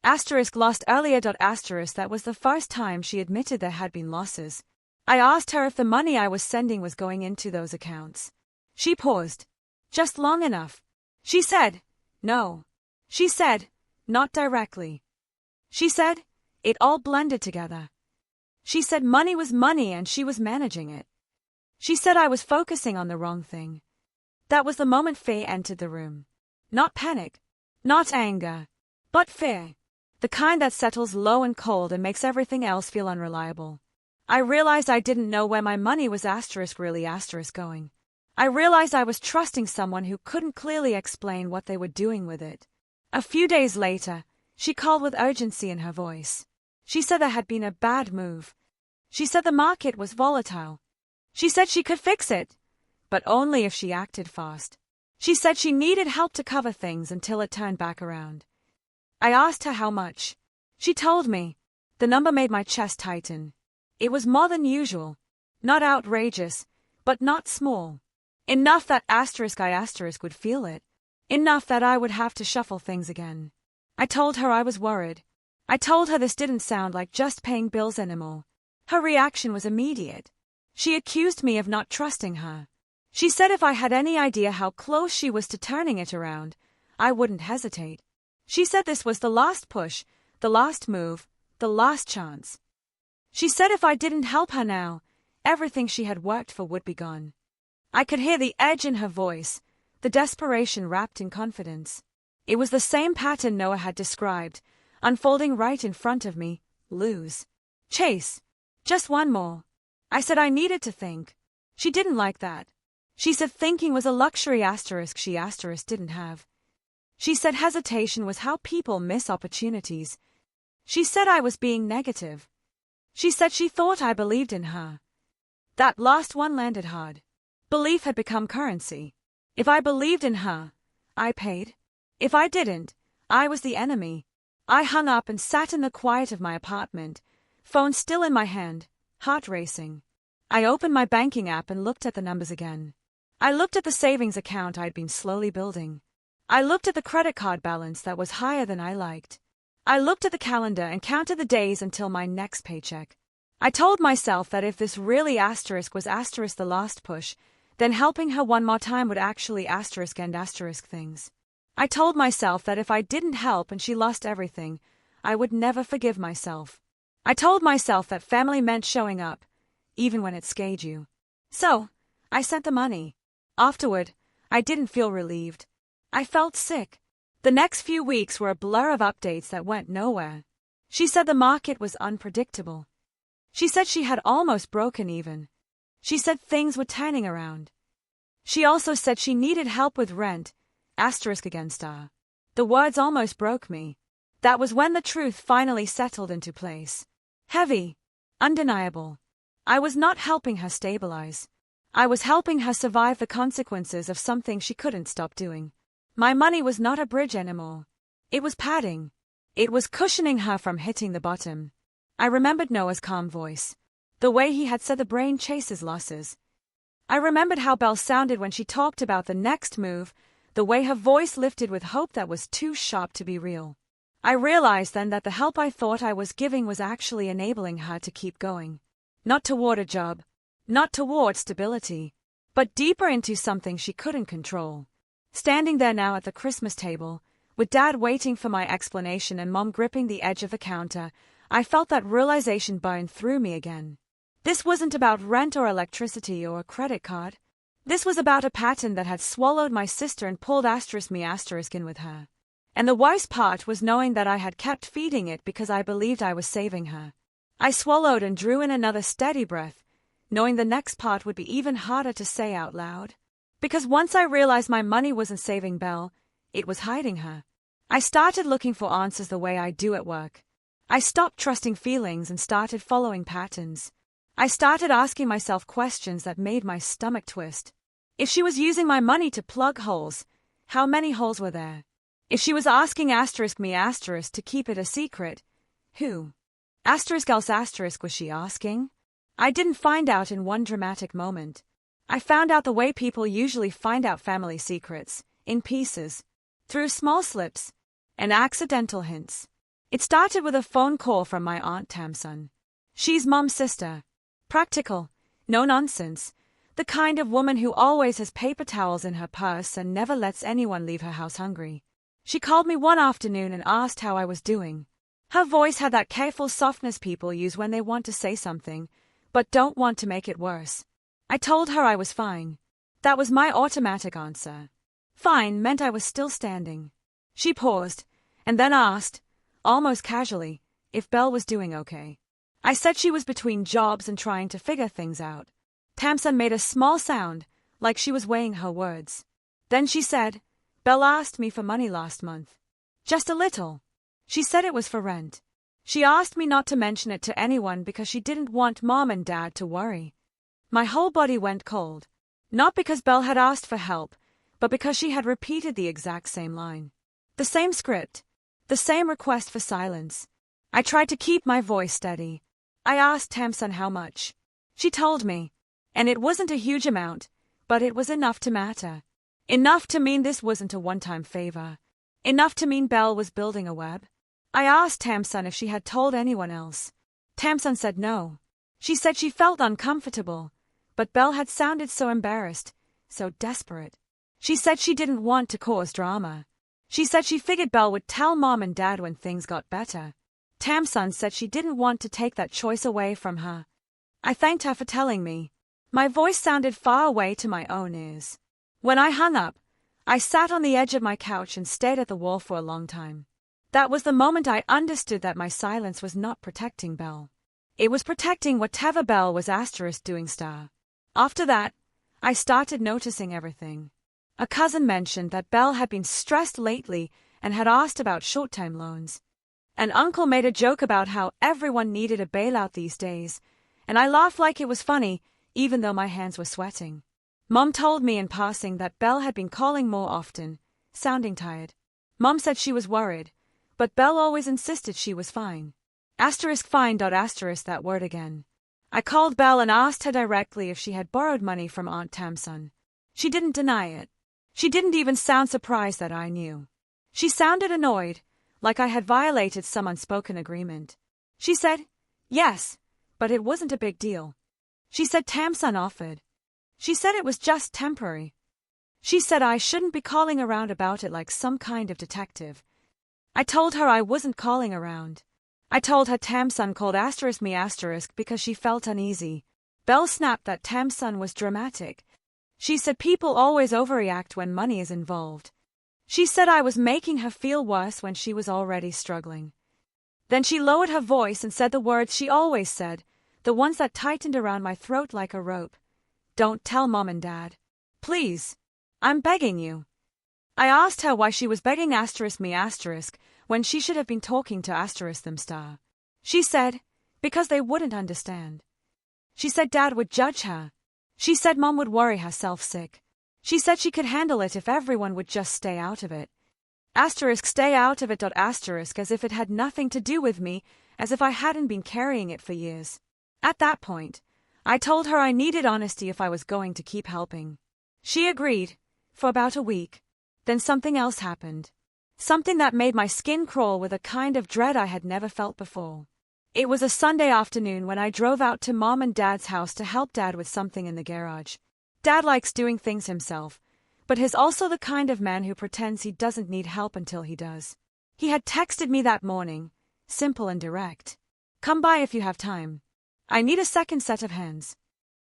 Lost earlier. That was the first time she admitted there had been losses. I asked her if the money I was sending was going into those accounts. She paused. Just long enough. She said, no. She said, not directly. She said, it all blended together. She said money was money and she was managing it. She said I was focusing on the wrong thing. That was the moment Faye entered the room. Not panic. Not anger. But fear. The kind that settles low and cold and makes everything else feel unreliable. I realized I didn't know where my money was really going. I realized I was trusting someone who couldn't clearly explain what they were doing with it. A few days later, she called with urgency in her voice. She said there had been a bad move. She said the market was volatile. She said she could fix it, but only if she acted fast. She said she needed help to cover things until it turned back around. I asked her how much. She told me. The number made my chest tighten. It was more than usual. Not outrageous, but not small. Enough that I would feel it. Enough that I would have to shuffle things again. I told her I was worried. I told her this didn't sound like just paying bills anymore. Her reaction was immediate. She accused me of not trusting her. She said if I had any idea how close she was to turning it around, I wouldn't hesitate. She said this was the last push, the last move, the last chance. She said if I didn't help her now, everything she had worked for would be gone. I could hear the edge in her voice, the desperation wrapped in confidence. It was the same pattern Noah had described, unfolding right in front of me. Lose. Chase. Just one more. I said I needed to think. She didn't like that. She said thinking was a luxury she didn't have. She said hesitation was how people miss opportunities. She said I was being negative. She said she thought I believed in her. That last one landed hard. Belief had become currency. If I believed in her, I paid. If I didn't, I was the enemy. I hung up and sat in the quiet of my apartment, phone still in my hand, heart racing. I opened my banking app and looked at the numbers again. I looked at the savings account I'd been slowly building. I looked at the credit card balance that was higher than I liked. I looked at the calendar and counted the days until my next paycheck. I told myself that if this really was the last push, then helping her one more time would actually end things. I told myself that if I didn't help and she lost everything, I would never forgive myself. I told myself that family meant showing up, even when it scared you. So, I sent the money. Afterward, I didn't feel relieved. I felt sick. The next few weeks were a blur of updates that went nowhere. She said the market was unpredictable. She said she had almost broken even. She said things were turning around. She also said she needed help with rent, against her. The words almost broke me. That was when the truth finally settled into place. Heavy. Undeniable. I was not helping her stabilize. I was helping her survive the consequences of something she couldn't stop doing. My money was not a bridge anymore. It was padding. It was cushioning her from hitting the bottom. I remembered Noah's calm voice. The way he had said the brain chases losses. I remembered how Belle sounded when she talked about the next move, the way her voice lifted with hope that was too sharp to be real. I realized then that the help I thought I was giving was actually enabling her to keep going. Not toward a job, not toward stability, but deeper into something she couldn't control. Standing there now at the Christmas table, with Dad waiting for my explanation and Mom gripping the edge of the counter, I felt that realization burn through me again. This wasn't about rent or electricity or a credit card. This was about a pattern that had swallowed my sister and pulled me in with her. And the worst part was knowing that I had kept feeding it because I believed I was saving her. I swallowed and drew in another steady breath, knowing the next part would be even harder to say out loud. Because once I realized my money wasn't saving Belle, it was hiding her. I started looking for answers the way I do at work. I stopped trusting feelings and started following patterns. I started asking myself questions that made my stomach twist. If she was using my money to plug holes, how many holes were there? If she was asking me to keep it a secret, who else was she asking? I didn't find out in one dramatic moment. I found out the way people usually find out family secrets, in pieces, through small slips and accidental hints. It started with a phone call from my Aunt Tamsin. She's Mom's sister. Practical, no nonsense, the kind of woman who always has paper towels in her purse and never lets anyone leave her house hungry. She called me one afternoon and asked how I was doing. Her voice had that careful softness people use when they want to say something, but don't want to make it worse. I told her I was fine. That was my automatic answer. Fine meant I was still standing. She paused, and then asked, almost casually, if Belle was doing okay. I said she was between jobs and trying to figure things out. Tamsin made a small sound, like she was weighing her words. Then she said, Belle asked me for money last month. Just a little. She said it was for rent. She asked me not to mention it to anyone because she didn't want Mom and Dad to worry. My whole body went cold. Not because Belle had asked for help, but because she had repeated the exact same line. The same script. The same request for silence. I tried to keep my voice steady. I asked Tamsin how much. She told me. And it wasn't a huge amount, but it was enough to matter. Enough to mean this wasn't a one-time favor. Enough to mean Belle was building a web. I asked Tamsin if she had told anyone else. Tamsin said no. She said she felt uncomfortable, but Belle had sounded so embarrassed, so desperate. She said she didn't want to cause drama. She said she figured Belle would tell Mom and Dad when things got better. Tamsin said she didn't want to take that choice away from her. I thanked her for telling me. My voice sounded far away to my own ears. When I hung up, I sat on the edge of my couch and stared at the wall for a long time. That was the moment I understood that my silence was not protecting Belle. It was protecting whatever Belle was doing. After that, I started noticing everything. A cousin mentioned that Belle had been stressed lately and had asked about short-term loans. An uncle made a joke about how everyone needed a bailout these days, and I laughed like it was funny, even though my hands were sweating. Mom told me in passing that Belle had been calling more often, sounding tired. Mom said she was worried, but Belle always insisted she was fine. Fine. That word again. I called Belle and asked her directly if she had borrowed money from Aunt Tamsin. She didn't deny it. She didn't even sound surprised that I knew. She sounded annoyed, like I had violated some unspoken agreement. She said, yes, but it wasn't a big deal. She said Tamsin offered. She said it was just temporary. She said I shouldn't be calling around about it like some kind of detective. I told her I wasn't calling around. I told her Tamsin called me because she felt uneasy. Belle snapped that Tamsin was dramatic. She said people always overreact when money is involved. She said I was making her feel worse when she was already struggling. Then she lowered her voice and said the words she always said, the ones that tightened around my throat like a rope. Don't tell Mom and Dad. Please. I'm begging you. I asked her why she was begging me when she should have been talking to them. She said, because they wouldn't understand. She said Dad would judge her. She said Mom would worry herself sick. She said she could handle it if everyone would just stay out of it. Stay out of it. As if it had nothing to do with me, as if I hadn't been carrying it for years. At that point, I told her I needed honesty if I was going to keep helping. She agreed, for about a week. Then something else happened. Something that made my skin crawl with a kind of dread I had never felt before. It was a Sunday afternoon when I drove out to Mom and Dad's house to help Dad with something in the garage. Dad likes doing things himself, but he's also the kind of man who pretends he doesn't need help until he does. He had texted me that morning, simple and direct. Come by if you have time. I need a second set of hands.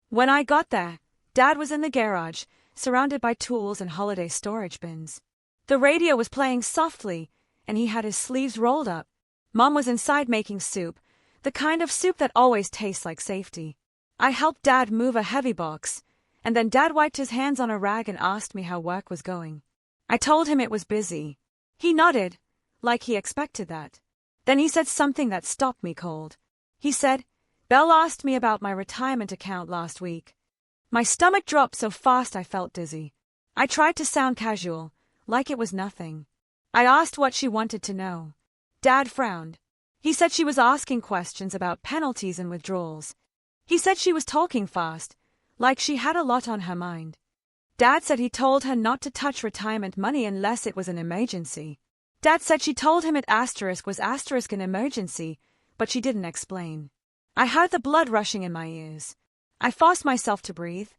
When I got there, Dad was in the garage, surrounded by tools and holiday storage bins. The radio was playing softly, and he had his sleeves rolled up. Mom was inside making soup, the kind of soup that always tastes like safety. I helped Dad move a heavy box, and then Dad wiped his hands on a rag and asked me how work was going. I told him it was busy. He nodded, like he expected that. Then he said something that stopped me cold. He said, "Belle asked me about my retirement account last week." My stomach dropped so fast I felt dizzy. I tried to sound casual, like it was nothing. I asked what she wanted to know. Dad frowned. He said she was asking questions about penalties and withdrawals. He said she was talking fast, like she had a lot on her mind. Dad said he told her not to touch retirement money unless it was an emergency. Dad said she told him it was an emergency, but she didn't explain. I heard the blood rushing in my ears. I forced myself to breathe.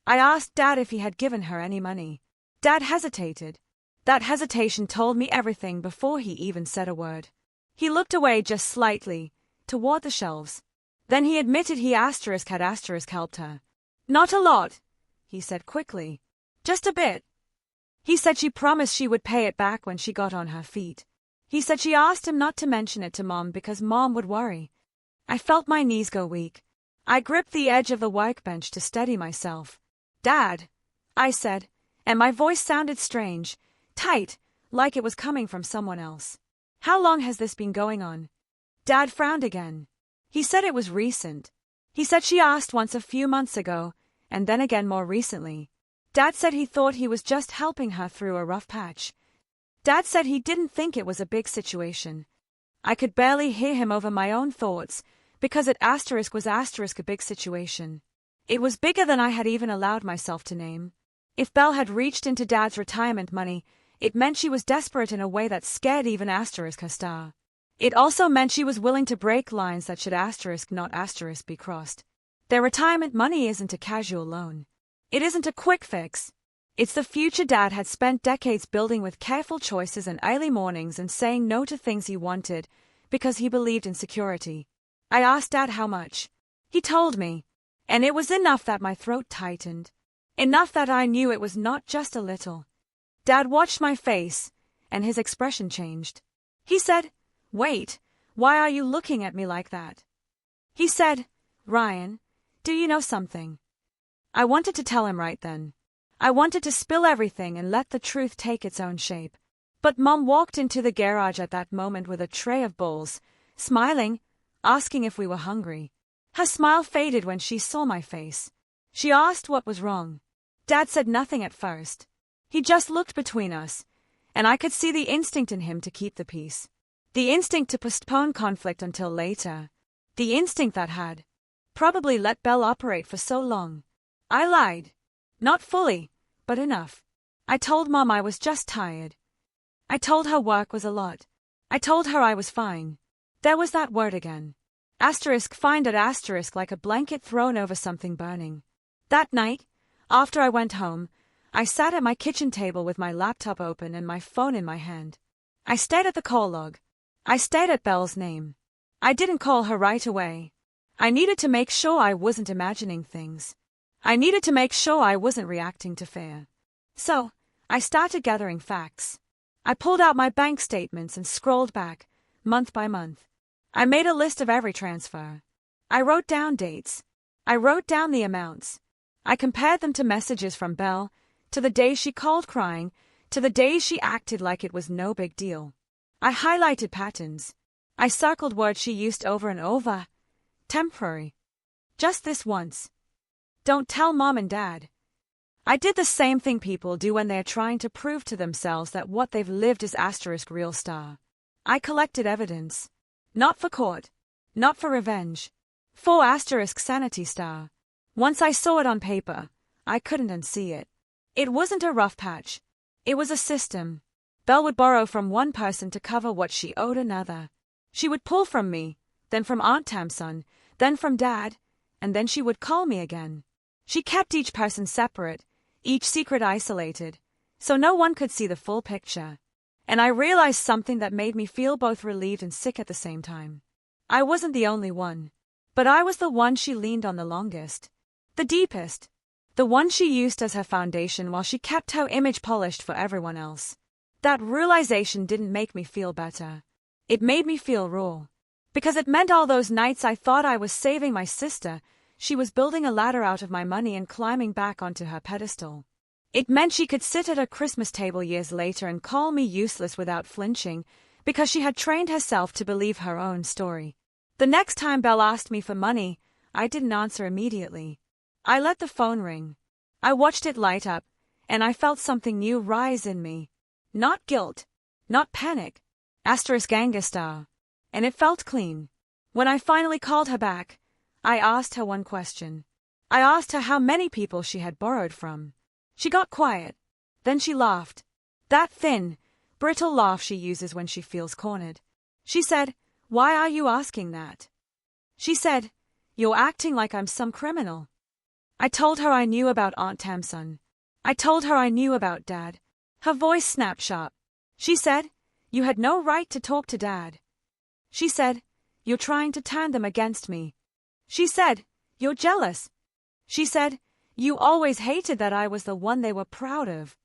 I asked Dad if he had given her any money. Dad hesitated. That hesitation told me everything before he even said a word. He looked away just slightly, toward the shelves. Then he admitted he had helped her. "Not a lot," he said quickly. "Just a bit." He said she promised she would pay it back when she got on her feet. He said she asked him not to mention it to Mom because Mom would worry. I felt my knees go weak. I gripped the edge of the workbench to steady myself. "Dad," I said, and my voice sounded strange, tight, like it was coming from someone else. "How long has this been going on?" Dad frowned again. He said it was recent. He said she asked once a few months ago, and then again more recently. Dad said he thought he was just helping her through a rough patch. Dad said he didn't think it was a big situation. I could barely hear him over my own thoughts, because it was a big situation. It was bigger than I had even allowed myself to name. If Belle had reached into Dad's retirement money, it meant she was desperate in a way that scared even her star. It also meant she was willing to break lines that should not be crossed. Their retirement money isn't a casual loan. It isn't a quick fix. It's the future Dad had spent decades building with careful choices and early mornings and saying no to things he wanted because he believed in security. I asked Dad how much. He told me, and it was enough that my throat tightened. Enough that I knew it was not just a little. Dad watched my face, and his expression changed. He said, "Wait, why are you looking at me like that?" He said, "Ryan, do you know something?" I wanted to tell him right then. I wanted to spill everything and let the truth take its own shape. But Mom walked into the garage at that moment with a tray of bowls, smiling, asking if we were hungry. Her smile faded when she saw my face. She asked what was wrong. Dad said nothing at first. He just looked between us, and I could see the instinct in him to keep the peace. The instinct to postpone conflict until later. The instinct that had probably let Belle operate for so long. I lied. Not fully, but enough. I told Mom I was just tired. I told her work was a lot. I told her I was fine. There was that word again. Fine like a blanket thrown over something burning. That night, after I went home, I sat at my kitchen table with my laptop open and my phone in my hand. I stared at the call log. I stared at Belle's name. I didn't call her right away. I needed to make sure I wasn't imagining things. I needed to make sure I wasn't reacting to fear. So, I started gathering facts. I pulled out my bank statements and scrolled back, month by month. I made a list of every transfer. I wrote down dates. I wrote down the amounts. I compared them to messages from Belle, to the days she called crying, to the days she acted like it was no big deal. I highlighted patterns. I circled words she used over and over. Temporary. Just this once. Don't tell Mom and Dad. I did the same thing people do when they're trying to prove to themselves that what they've lived is asterisk real star. I collected evidence. Not for court. Not for revenge. For asterisk sanity star. Once I saw it on paper, I couldn't unsee it. It wasn't a rough patch. It was a system. Belle would borrow from one person to cover what she owed another. She would pull from me, then from Aunt Tamsin, then from Dad, and then she would call me again. She kept each person separate, each secret isolated, so no one could see the full picture. And I realized something that made me feel both relieved and sick at the same time. I wasn't the only one, but I was the one she leaned on the longest, the deepest, the one she used as her foundation while she kept her image polished for everyone else. That realization didn't make me feel better. It made me feel raw. Because it meant all those nights I thought I was saving my sister, she was building a ladder out of my money and climbing back onto her pedestal. It meant she could sit at a Christmas table years later and call me useless without flinching, because she had trained herself to believe her own story. The next time Belle asked me for money, I didn't answer immediately. I let the phone ring. I watched it light up, and I felt something new rise in me. Not guilt, not panic, asterisk anger star. And it felt clean. When I finally called her back, I asked her one question. I asked her how many people she had borrowed from. She got quiet. Then she laughed. That thin, brittle laugh she uses when she feels cornered. She said, "Why are you asking that?" She said, "You're acting like I'm some criminal." I told her I knew about Aunt Tamsin. I told her I knew about Dad. Her voice snapped sharp. She said, "You had no right to talk to Dad." She said, "You're trying to turn them against me." She said, "You're jealous." She said, "You always hated that I was the one they were proud of."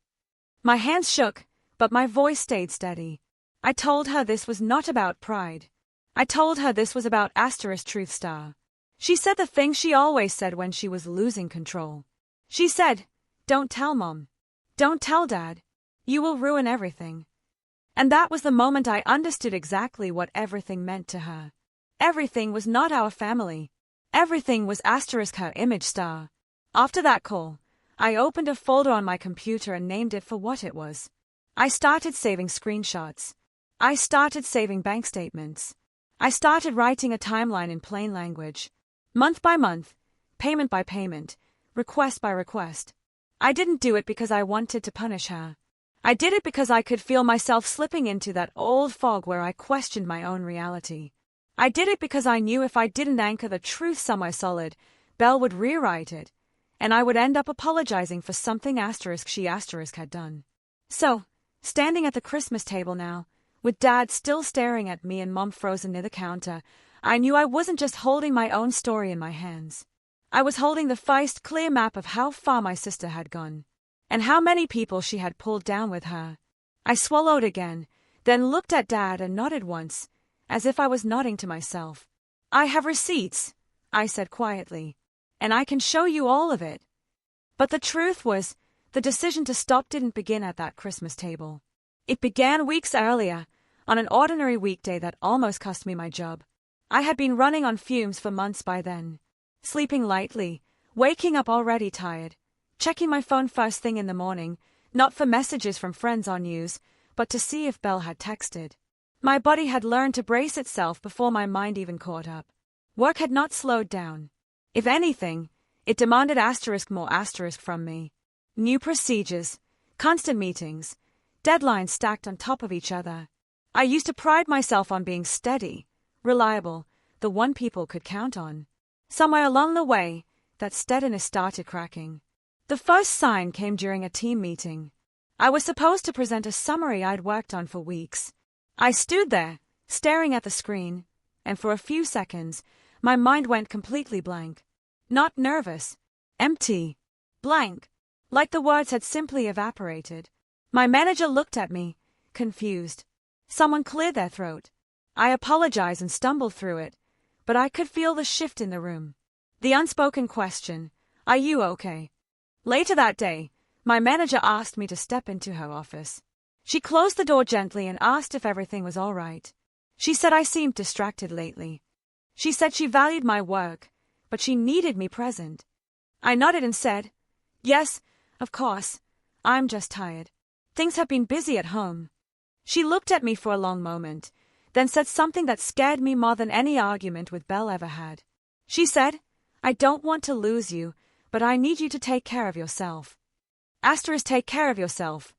My hands shook, but my voice stayed steady. I told her this was not about pride. I told her this was about asterisk truth star. She said the thing she always said when she was losing control. She said, "Don't tell Mom. Don't tell Dad. You will ruin everything." And that was the moment I understood exactly what everything meant to her. Everything was not our family. Everything was asterisk her image star. After that call, I opened a folder on my computer and named it for what it was. I started saving screenshots. I started saving bank statements. I started writing a timeline in plain language. Month by month, payment by payment, request by request. I didn't do it because I wanted to punish her. I did it because I could feel myself slipping into that old fog where I questioned my own reality. I did it because I knew if I didn't anchor the truth somewhere solid, Belle would rewrite it, and I would end up apologizing for something asterisk she asterisk had done. So, standing at the Christmas table now, with Dad still staring at me and Mom frozen near the counter, I knew I wasn't just holding my own story in my hands. I was holding the first clear map of how far my sister had gone, and how many people she had pulled down with her. I swallowed again, then looked at Dad and nodded once, as if I was nodding to myself. "I have receipts," I said quietly, "and I can show you all of it." But the truth was, the decision to stop didn't begin at that Christmas table. It began weeks earlier, on an ordinary weekday that almost cost me my job. I had been running on fumes for months by then, sleeping lightly, waking up already tired, checking my phone first thing in the morning, not for messages from friends or news, but to see if Belle had texted. My body had learned to brace itself before my mind even caught up. Work had not slowed down. If anything, it demanded asterisk more asterisk from me. New procedures, constant meetings, deadlines stacked on top of each other. I used to pride myself on being steady, reliable, the one people could count on. Somewhere along the way, that steadiness started cracking. The first sign came during a team meeting. I was supposed to present a summary I'd worked on for weeks. I stood there, staring at the screen, and for a few seconds, my mind went completely blank. Not nervous, empty, blank, like the words had simply evaporated. My manager looked at me, confused. Someone cleared their throat. I apologized and stumbled through it, but I could feel the shift in the room. The unspoken question, "Are you okay?" Later that day, my manager asked me to step into her office. She closed the door gently and asked if everything was all right. She said I seemed distracted lately. She said she valued my work, but she needed me present. I nodded and said, "Yes, of course. I'm just tired. Things have been busy at home." She looked at me for a long moment, then said something that scared me more than any argument with Belle ever had. She said, "I don't want to lose you, but I need you to take care of yourself." Take care of yourself.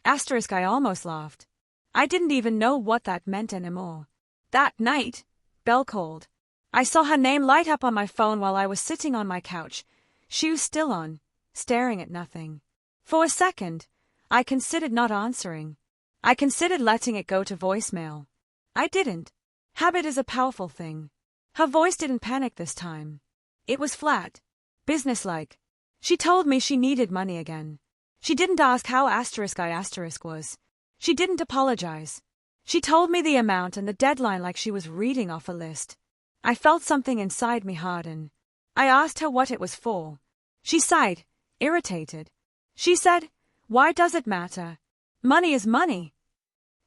I almost laughed. I didn't even know what that meant anymore. That night, Belle called. I saw her name light up on my phone while I was sitting on my couch, shoes still on, staring at nothing. For a second, I considered not answering. I considered letting it go to voicemail. I didn't. Habit is a powerful thing. Her voice didn't panic this time. It was flat, businesslike. She told me she needed money again. She didn't ask how I was. She didn't apologize. She told me the amount and the deadline like she was reading off a list. I felt something inside me harden. I asked her what it was for. She sighed, irritated. She said, "Why does it matter? Money is money."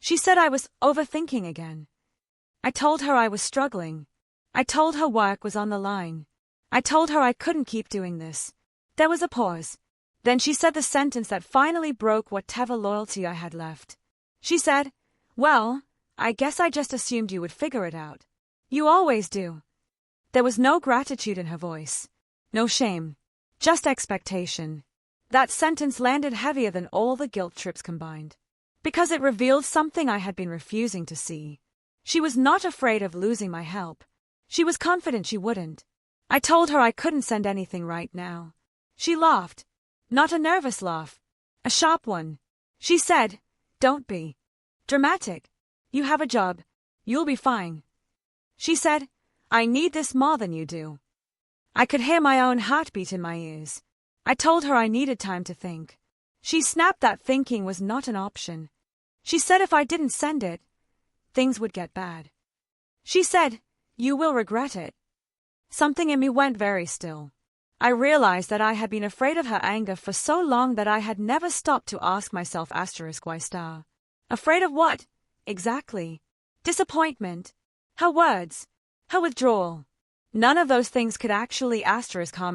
She said I was overthinking again. I told her I was struggling. I told her work was on the line. I told her I couldn't keep doing this. There was a pause. Then she said the sentence that finally broke whatever loyalty I had left. She said, "Well, I guess I just assumed you would figure it out. You always do." There was no gratitude in her voice. No shame. Just expectation. That sentence landed heavier than all the guilt trips combined. Because it revealed something I had been refusing to see. She was not afraid of losing my help. She was confident she wouldn't. I told her I couldn't send anything right now. She laughed. Not a nervous laugh. A sharp one. She said, "Don't be dramatic. You have a job. You'll be fine." She said, "I need this more than you do." I could hear my own heartbeat in my ears. I told her I needed time to think. She snapped that thinking was not an option. She said if I didn't send it, things would get bad. She said, "You will regret it." Something in me went very still. I realized that I had been afraid of her anger for so long that I had never stopped to ask myself why star. Afraid of what? Exactly. Disappointment. Her words. Her withdrawal. None of those things could actually harm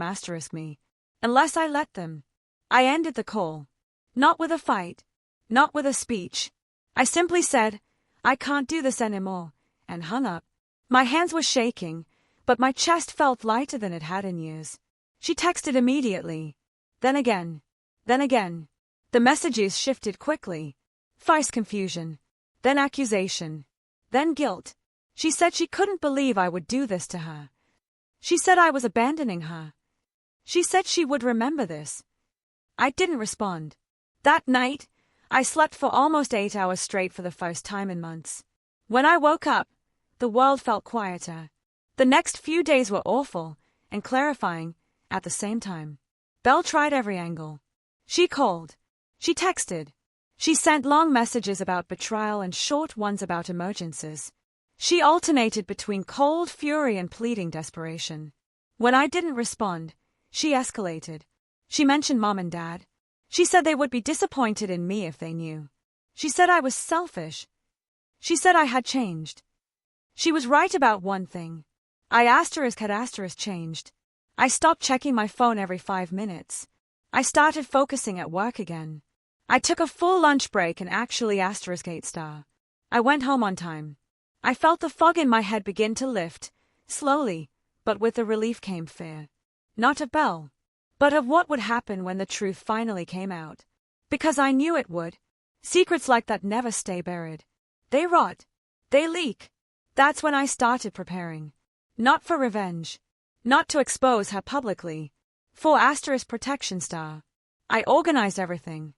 me. Unless I let them. I ended the call. Not with a fight. Not with a speech. I simply said, "I can't do this anymore," and hung up. My hands were shaking, but my chest felt lighter than it had in years. She texted immediately. Then again. Then again. The messages shifted quickly. First confusion. Then accusation. Then guilt. She said she couldn't believe I would do this to her. She said I was abandoning her. She said she would remember this. I didn't respond. That night, I slept for almost 8 hours straight for the first time in months. When I woke up, the world felt quieter. The next few days were awful and clarifying at the same time. Belle tried every angle. She called. She texted. She sent long messages about betrayal and short ones about emergencies. She alternated between cold fury and pleading desperation. When I didn't respond, she escalated. She mentioned Mom and Dad. She said they would be disappointed in me if they knew. She said I was selfish. She said I had changed. She was right about one thing. I had changed. I stopped checking my phone every 5 minutes. I started focusing at work again. I took a full lunch break and actually *8*. I went home on time. I felt the fog in my head begin to lift, slowly, but with the relief came fear. Not of Belle, but of what would happen when the truth finally came out. Because I knew it would. Secrets like that never stay buried. They rot. They leak. That's when I started preparing. Not for revenge. Not to expose her publicly. For protection star. I organized everything.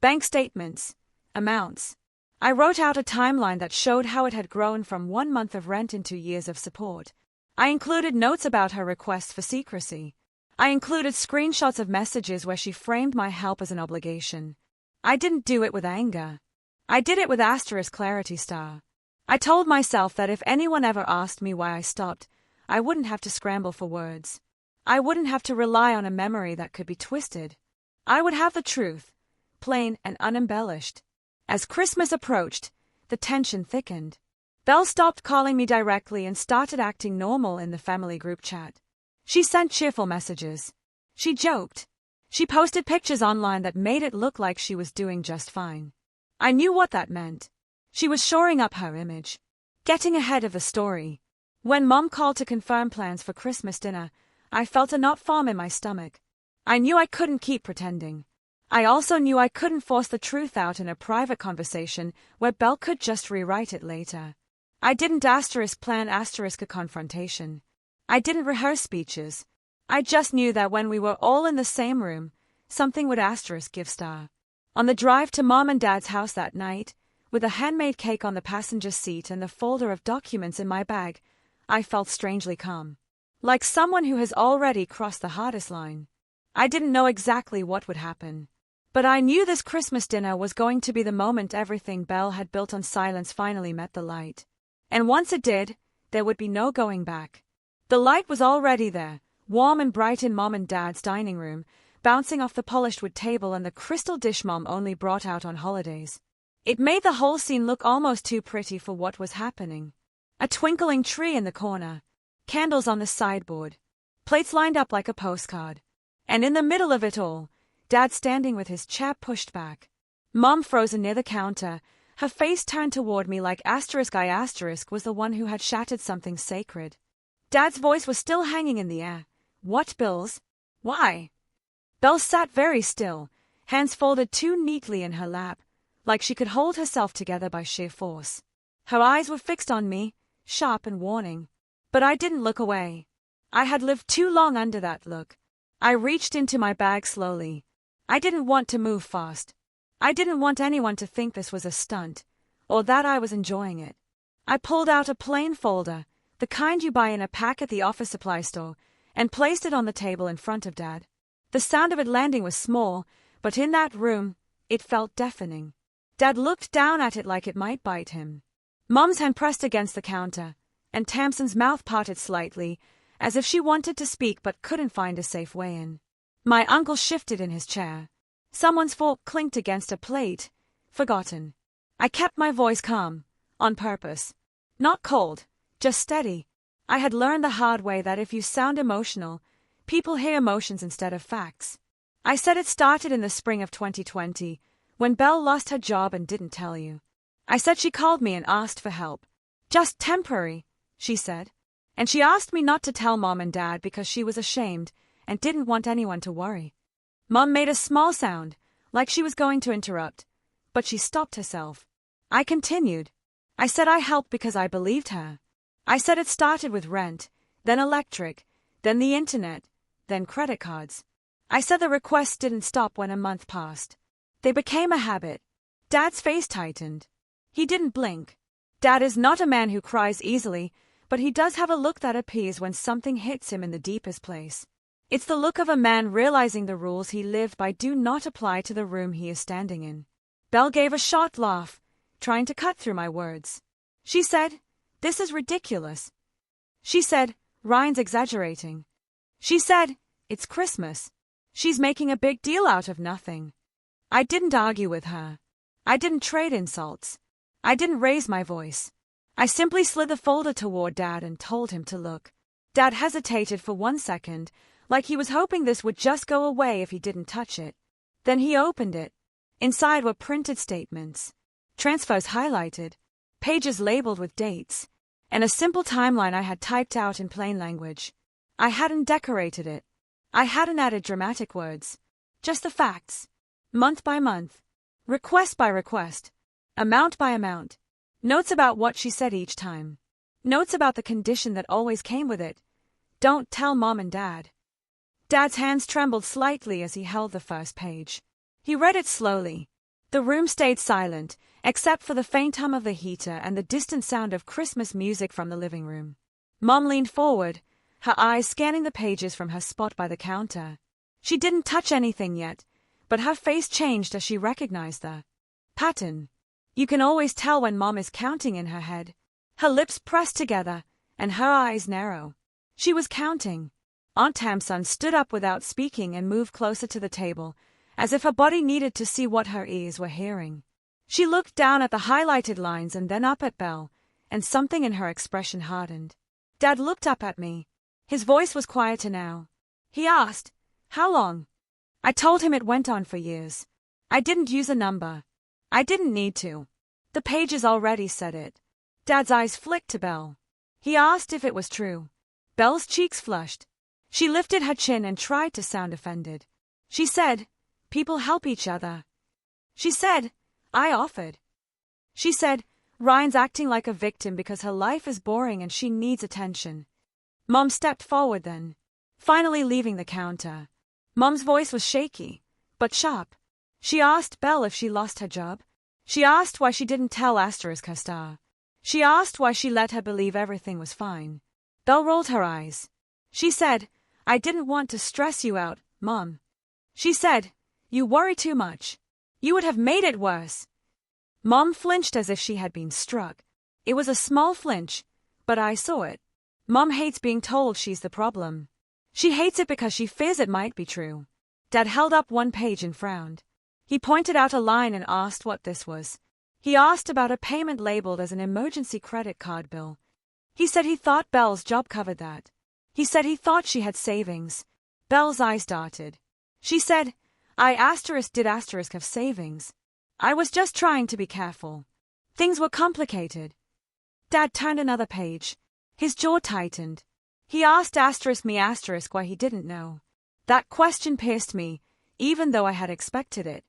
Bank statements. Amounts. I wrote out a timeline that showed how it had grown from 1 month of rent into years of support. I included notes about her requests for secrecy. I included screenshots of messages where she framed my help as an obligation. I didn't do it with anger. I did it with clarity star. I told myself that if anyone ever asked me why I stopped, I wouldn't have to scramble for words. I wouldn't have to rely on a memory that could be twisted. I would have the truth, plain and unembellished. As Christmas approached, the tension thickened. Belle stopped calling me directly and started acting normal in the family group chat. She sent cheerful messages. She joked. She posted pictures online that made it look like she was doing just fine. I knew what that meant. She was shoring up her image, getting ahead of the story. When Mom called to confirm plans for Christmas dinner, I felt a knot form in my stomach. I knew I couldn't keep pretending. I also knew I couldn't force the truth out in a private conversation where Belle could just rewrite it later. I didn't plan a confrontation. I didn't rehearse speeches. I just knew that when we were all in the same room, something would give star. On the drive to Mom and Dad's house that night, with a handmade cake on the passenger seat and the folder of documents in my bag, I felt strangely calm. Like someone who has already crossed the hardest line. I didn't know exactly what would happen. But I knew this Christmas dinner was going to be the moment everything Belle had built on silence finally met the light. And once it did, there would be no going back. The light was already there, warm and bright in Mom and Dad's dining room, bouncing off the polished wood table and the crystal dish Mom only brought out on holidays. It made the whole scene look almost too pretty for what was happening. A twinkling tree in the corner, candles on the sideboard, plates lined up like a postcard. And in the middle of it all, Dad standing with his chair pushed back. Mom frozen near the counter, her face turned toward me like I was the one who had shattered something sacred. Dad's voice was still hanging in the air. What bills? Why? Belle sat very still, hands folded too neatly in her lap, like she could hold herself together by sheer force. Her eyes were fixed on me, sharp and warning. But I didn't look away. I had lived too long under that look. I reached into my bag slowly. I didn't want to move fast. I didn't want anyone to think this was a stunt, or that I was enjoying it. I pulled out a plain folder, the kind you buy in a pack at the office supply store, and placed it on the table in front of Dad. The sound of it landing was small, but in that room, it felt deafening. Dad looked down at it like it might bite him. Mom's hand pressed against the counter, and Tamsin's mouth parted slightly, as if she wanted to speak but couldn't find a safe way in. My uncle shifted in his chair. Someone's fork clinked against a plate. Forgotten. I kept my voice calm, on purpose. Not cold, just steady. I had learned the hard way that if you sound emotional, people hear emotions instead of facts. I said it started in the spring of 2020, when Belle lost her job and didn't tell you. I said she called me and asked for help. Just temporary, she said. And she asked me not to tell Mom and Dad because she was ashamed and didn't want anyone to worry. Mom made a small sound, like she was going to interrupt, but she stopped herself. I continued. I said I helped because I believed her. I said it started with rent, then electric, then the internet, then credit cards. I said the requests didn't stop when a month passed. They became a habit. Dad's face tightened. He didn't blink. Dad is not a man who cries easily, but he does have a look that appears when something hits him in the deepest place. It's the look of a man realizing the rules he lived by do not apply to the room he is standing in. Belle gave a short laugh, trying to cut through my words. She said, "This is ridiculous." She said, "Ryan's exaggerating." She said, "It's Christmas." She's making a big deal out of nothing. I didn't argue with her. I didn't trade insults. I didn't raise my voice. I simply slid the folder toward Dad and told him to look. Dad hesitated for 1 second, like he was hoping this would just go away if he didn't touch it. Then he opened it. Inside were printed statements, transfers highlighted, pages labeled with dates, and a simple timeline I had typed out in plain language. I hadn't decorated it. I hadn't added dramatic words. Just the facts. Month by month. Request by request. Amount by amount. Notes about what she said each time. Notes about the condition that always came with it. Don't tell Mom and Dad. Dad's hands trembled slightly as he held the first page. He read it slowly. The room stayed silent, except for the faint hum of the heater and the distant sound of Christmas music from the living room. Mom leaned forward, her eyes scanning the pages from her spot by the counter. She didn't touch anything yet, but her face changed as she recognized the pattern. You can always tell when Mom is counting in her head. Her lips pressed together, and her eyes narrow. She was counting. Aunt Tamsin stood up without speaking and moved closer to the table, as if her body needed to see what her ears were hearing. She looked down at the highlighted lines and then up at Belle, and something in her expression hardened. Dad looked up at me. His voice was quieter now. He asked, How long? I told him it went on for years. I didn't use a number. I didn't need to. The pages already said it. Dad's eyes flicked to Belle. He asked if it was true. Belle's cheeks flushed. She lifted her chin and tried to sound offended. She said, "People help each other." She said, "I offered." She said, "Ryan's acting like a victim because her life is boring and she needs attention." Mom stepped forward then, finally leaving the counter. Mom's voice was shaky, but sharp. She asked Belle if she lost her job. She asked why she didn't tell her star. She asked why she let her believe everything was fine. Belle rolled her eyes. She said, "I didn't want to stress you out, Mom." She said, "You worry too much. You would have made it worse." Mom flinched as if she had been struck. It was a small flinch, but I saw it. Mom hates being told she's the problem. She hates it because she fears it might be true. Dad held up one page and frowned. He pointed out a line and asked what this was. He asked about a payment labeled as an emergency credit card bill. He said he thought Belle's job covered that. He said he thought she had savings. Belle's eyes darted. She said, did asterisk have savings? I was just trying to be careful. Things were complicated." Dad turned another page. His jaw tightened. He asked why he didn't know. That question pierced me, even though I had expected it.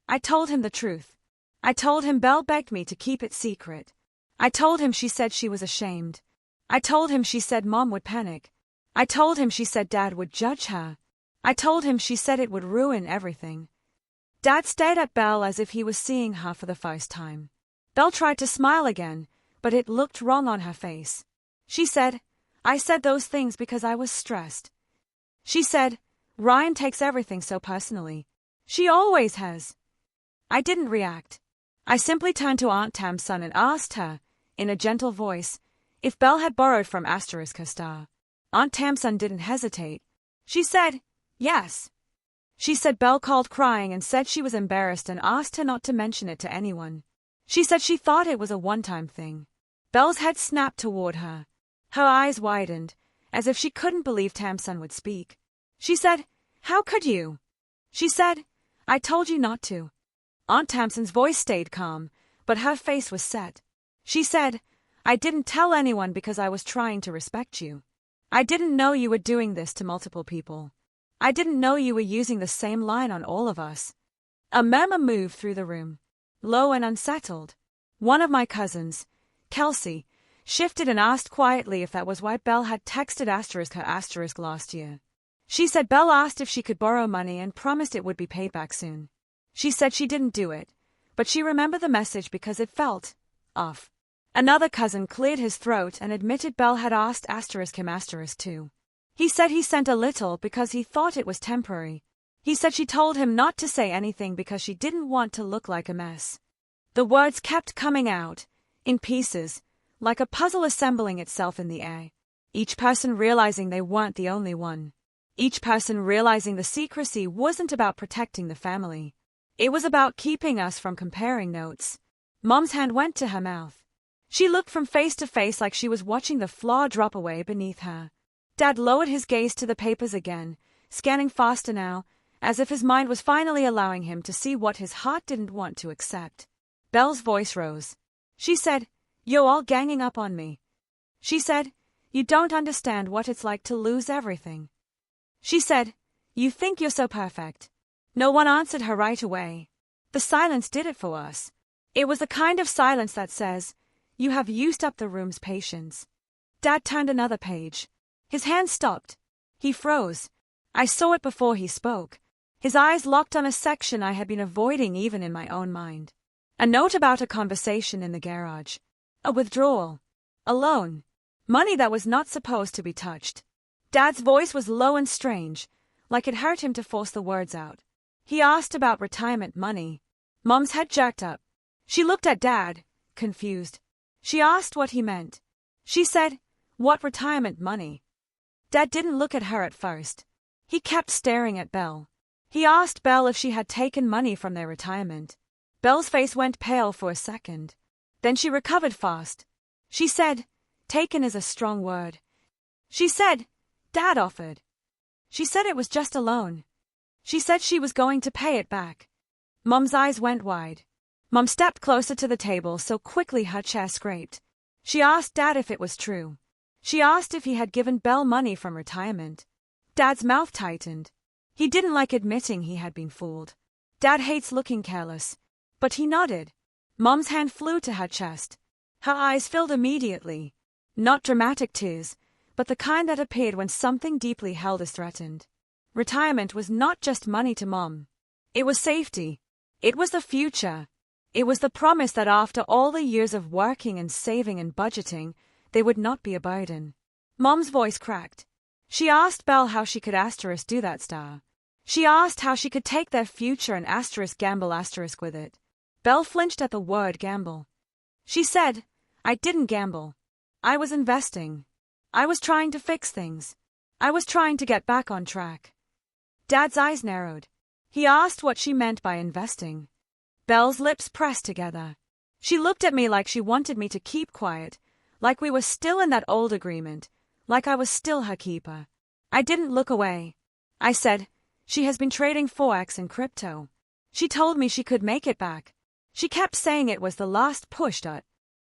I told him the truth. I told him Belle begged me to keep it secret. I told him she said she was ashamed. I told him she said Mom would panic. I told him she said Dad would judge her. I told him she said it would ruin everything. Dad stared at Belle as if he was seeing her for the first time. Belle tried to smile again, but it looked wrong on her face. She said, "I said those things because I was stressed." She said, "Ryan takes everything so personally. She always has." I didn't react. I simply turned to Aunt Tamsin and asked her, in a gentle voice, if Belle had borrowed from her star. Aunt Tamsin didn't hesitate. She said, "Yes." She said Belle called crying and said she was embarrassed and asked her not to mention it to anyone. She said she thought it was a one-time thing. Belle's head snapped toward her. Her eyes widened, as if she couldn't believe Tamsin would speak. She said, "How could you?" She said, "I told you not to." Aunt Tamsin's voice stayed calm, but her face was set. She said, "I didn't tell anyone because I was trying to respect you. I didn't know you were doing this to multiple people. I didn't know you were using the same line on all of us." A murmur moved through the room, low and unsettled. One of my cousins, Kelsey, shifted and asked quietly if that was why Belle had texted her last year. She said Belle asked if she could borrow money and promised it would be paid back soon. She said she didn't do it, but she remembered the message because it felt off. Another cousin cleared his throat and admitted Belle had asked him too. He said he sent a little because he thought it was temporary. He said she told him not to say anything because she didn't want to look like a mess. The words kept coming out, in pieces, like a puzzle assembling itself in the air. Each person realizing they weren't the only one. Each person realizing the secrecy wasn't about protecting the family. It was about keeping us from comparing notes. Mom's hand went to her mouth. She looked from face to face like she was watching the floor drop away beneath her. Dad lowered his gaze to the papers again, scanning faster now, as if his mind was finally allowing him to see what his heart didn't want to accept. Belle's voice rose. She said, "You're all ganging up on me." She said, "You don't understand what it's like to lose everything." She said, "You think you're so perfect." No one answered her right away. The silence did it for us. It was the kind of silence that says, "You have used up the room's patience." Dad turned another page. His hand stopped. He froze. I saw it before he spoke. His eyes locked on a section I had been avoiding even in my own mind. A note about a conversation in the garage. A withdrawal. A loan. Money that was not supposed to be touched. Dad's voice was low and strange, like it hurt him to force the words out. He asked about retirement money. Mom's head jerked up. She looked at Dad, confused. She asked what he meant. She said, "What retirement money?" Dad didn't look at her at first. He kept staring at Belle. He asked Belle if she had taken money from their retirement. Belle's face went pale for a second. Then she recovered fast. She said, "Taken is a strong word." She said, "Dad offered." She said it was just a loan. She said she was going to pay it back. Mum's eyes went wide. Mum stepped closer to the table so quickly her chair scraped. She asked Dad if it was true. She asked if he had given Belle money from retirement. Dad's mouth tightened. He didn't like admitting he had been fooled. Dad hates looking careless. But he nodded. Mum's hand flew to her chest. Her eyes filled immediately. Not dramatic tears, but the kind that appeared when something deeply held is threatened. Retirement was not just money to Mum. It was safety. It was the future. It was the promise that after all the years of working and saving and budgeting, they would not be a burden. Mum's voice cracked. She asked Belle how she could do that star. She asked how she could take their future and gamble with it. Belle flinched at the word gamble. She said, I didn't gamble. I was investing. I was trying to fix things. I was trying to get back on track. Dad's eyes narrowed. He asked what she meant by investing. Belle's lips pressed together. She looked at me like she wanted me to keep quiet, like we were still in that old agreement, like I was still her keeper. I didn't look away. I said, she has been trading Forex and crypto. She told me she could make it back. She kept saying it was the last push.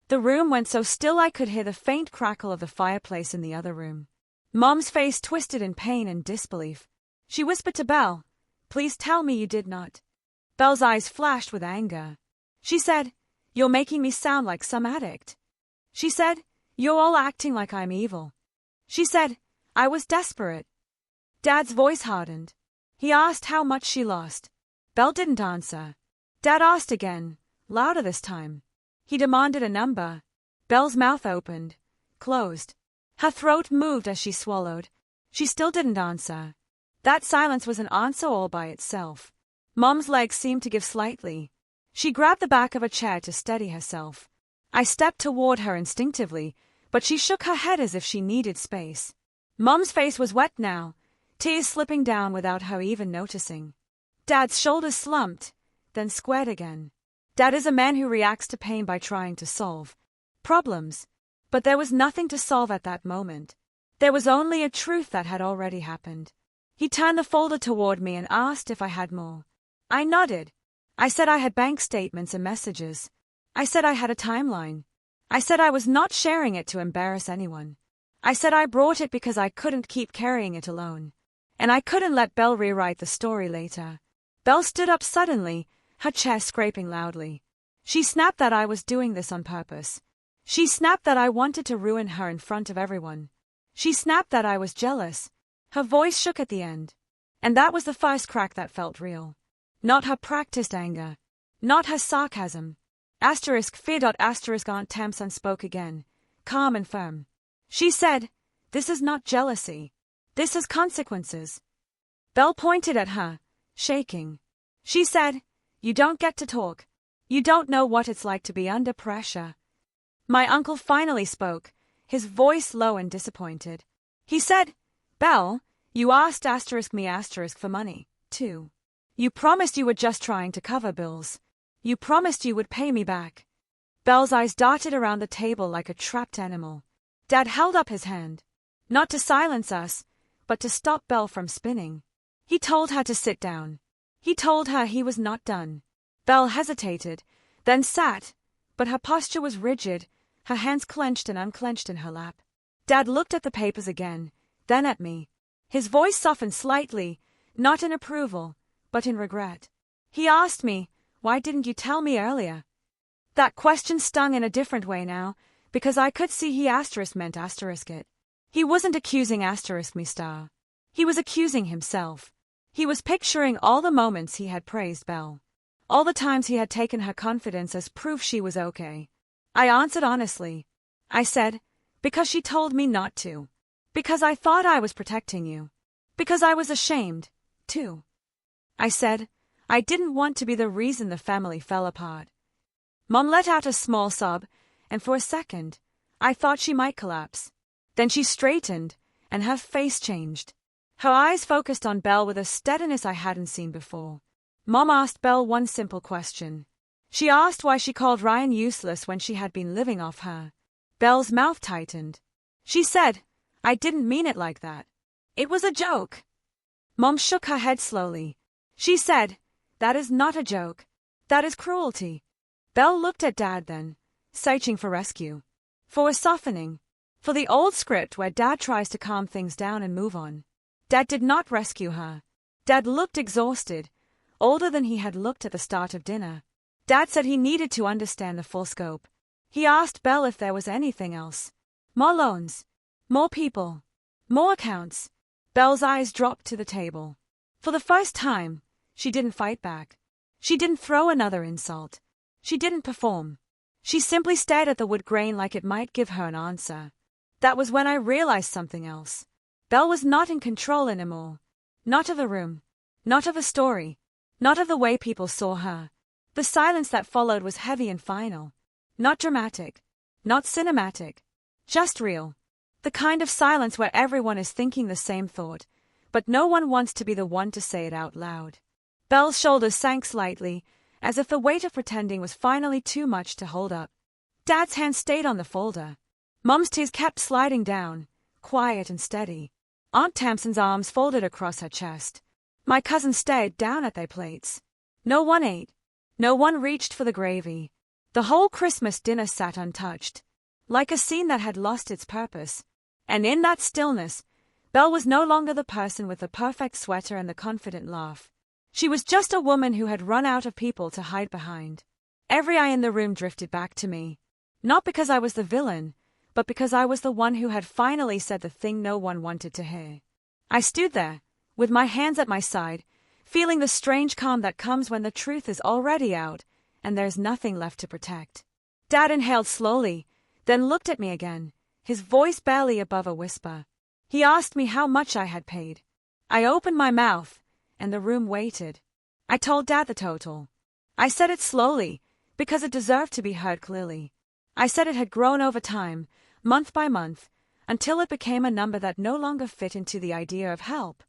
The room went so still I could hear the faint crackle of the fireplace in the other room. Mom's face twisted in pain and disbelief. She whispered to Belle, please tell me you did not. Belle's eyes flashed with anger. She said, you're making me sound like some addict. She said, you're all acting like I'm evil. She said, I was desperate. Dad's voice hardened. He asked how much she lost. Belle didn't answer. Dad asked again, louder this time. He demanded a number. Belle's mouth opened, closed. Her throat moved as she swallowed. She still didn't answer. That silence was an answer all by itself. Mom's legs seemed to give slightly. She grabbed the back of a chair to steady herself. I stepped toward her instinctively, but she shook her head as if she needed space. Mom's face was wet now, tears slipping down without her even noticing. Dad's shoulders slumped, then squared again. Dad is a man who reacts to pain by trying to solve problems. But there was nothing to solve at that moment. There was only a truth that had already happened. He turned the folder toward me and asked if I had more. I nodded. I said I had bank statements and messages. I said I had a timeline. I said I was not sharing it to embarrass anyone. I said I brought it because I couldn't keep carrying it alone. And I couldn't let Belle rewrite the story later. Belle stood up suddenly, her chest scraping loudly. She snapped that I was doing this on purpose. She snapped that I wanted to ruin her in front of everyone. She snapped that I was jealous. Her voice shook at the end. And that was the first crack that felt real. Not her practiced anger. Not her sarcasm. Fear. Aunt Tamsin spoke again, calm and firm. She said, this is not jealousy. This has consequences. Belle pointed at her, shaking. She said, you don't get to talk. You don't know what it's like to be under pressure. My uncle finally spoke, his voice low and disappointed. He said, Belle, you asked me for money, too. You promised you were just trying to cover bills. You promised you would pay me back. Belle's eyes darted around the table like a trapped animal. Dad held up his hand. Not to silence us, but to stop Belle from spinning. He told her to sit down. He told her he was not done. Belle hesitated, then sat, but her posture was rigid, her hands clenched and unclenched in her lap. Dad looked at the papers again, then at me. His voice softened slightly, not in approval, but in regret. He asked me, why didn't you tell me earlier? That question stung in a different way now, because I could see he meant it. He wasn't accusing me star. He was accusing himself. He was picturing all the moments he had praised Belle. All the times he had taken her confidence as proof she was okay. I answered honestly. I said, because she told me not to. Because I thought I was protecting you. Because I was ashamed, too. I said, I didn't want to be the reason the family fell apart. Mom let out a small sob, and for a second, I thought she might collapse. Then she straightened, and her face changed. Her eyes focused on Belle with a steadiness I hadn't seen before. Mom asked Belle one simple question. She asked why she called Ryan useless when she had been living off her. Belle's mouth tightened. She said, I didn't mean it like that. It was a joke. Mom shook her head slowly. She said, "That is not a joke. That is cruelty." Belle looked at Dad then, searching for rescue. For a softening. For the old script where Dad tries to calm things down and move on. Dad did not rescue her. Dad looked exhausted, older than he had looked at the start of dinner. Dad said he needed to understand the full scope. He asked Belle if there was anything else. More loans. More people. More accounts. Belle's eyes dropped to the table. For the first time, she didn't fight back. She didn't throw another insult. She didn't perform. She simply stared at the wood grain like it might give her an answer. That was when I realized something else. Belle was not in control anymore. Not of the room. Not of the story. Not of the way people saw her. The silence that followed was heavy and final. Not dramatic. Not cinematic. Just real. The kind of silence where everyone is thinking the same thought, but no one wants to be the one to say it out loud. Belle's shoulders sank slightly, as if the weight of pretending was finally too much to hold up. Dad's hand stayed on the folder. Mum's tears kept sliding down, quiet and steady. Aunt Tamsin's arms folded across her chest. My cousins stared down at their plates. No one ate. No one reached for the gravy. The whole Christmas dinner sat untouched, like a scene that had lost its purpose. And in that stillness, Belle was no longer the person with the perfect sweater and the confident laugh. She was just a woman who had run out of people to hide behind. Every eye in the room drifted back to me. Not because I was the villain, but because I was the one who had finally said the thing no one wanted to hear. I stood there, with my hands at my side, feeling the strange calm that comes when the truth is already out and there's nothing left to protect. Dad inhaled slowly, then looked at me again, his voice barely above a whisper. He asked me how much I had paid. I opened my mouth, and the room waited. I told Dad the total. I said it slowly, because it deserved to be heard clearly. I said it had grown over time, month by month, until it became a number that no longer fit into the idea of help.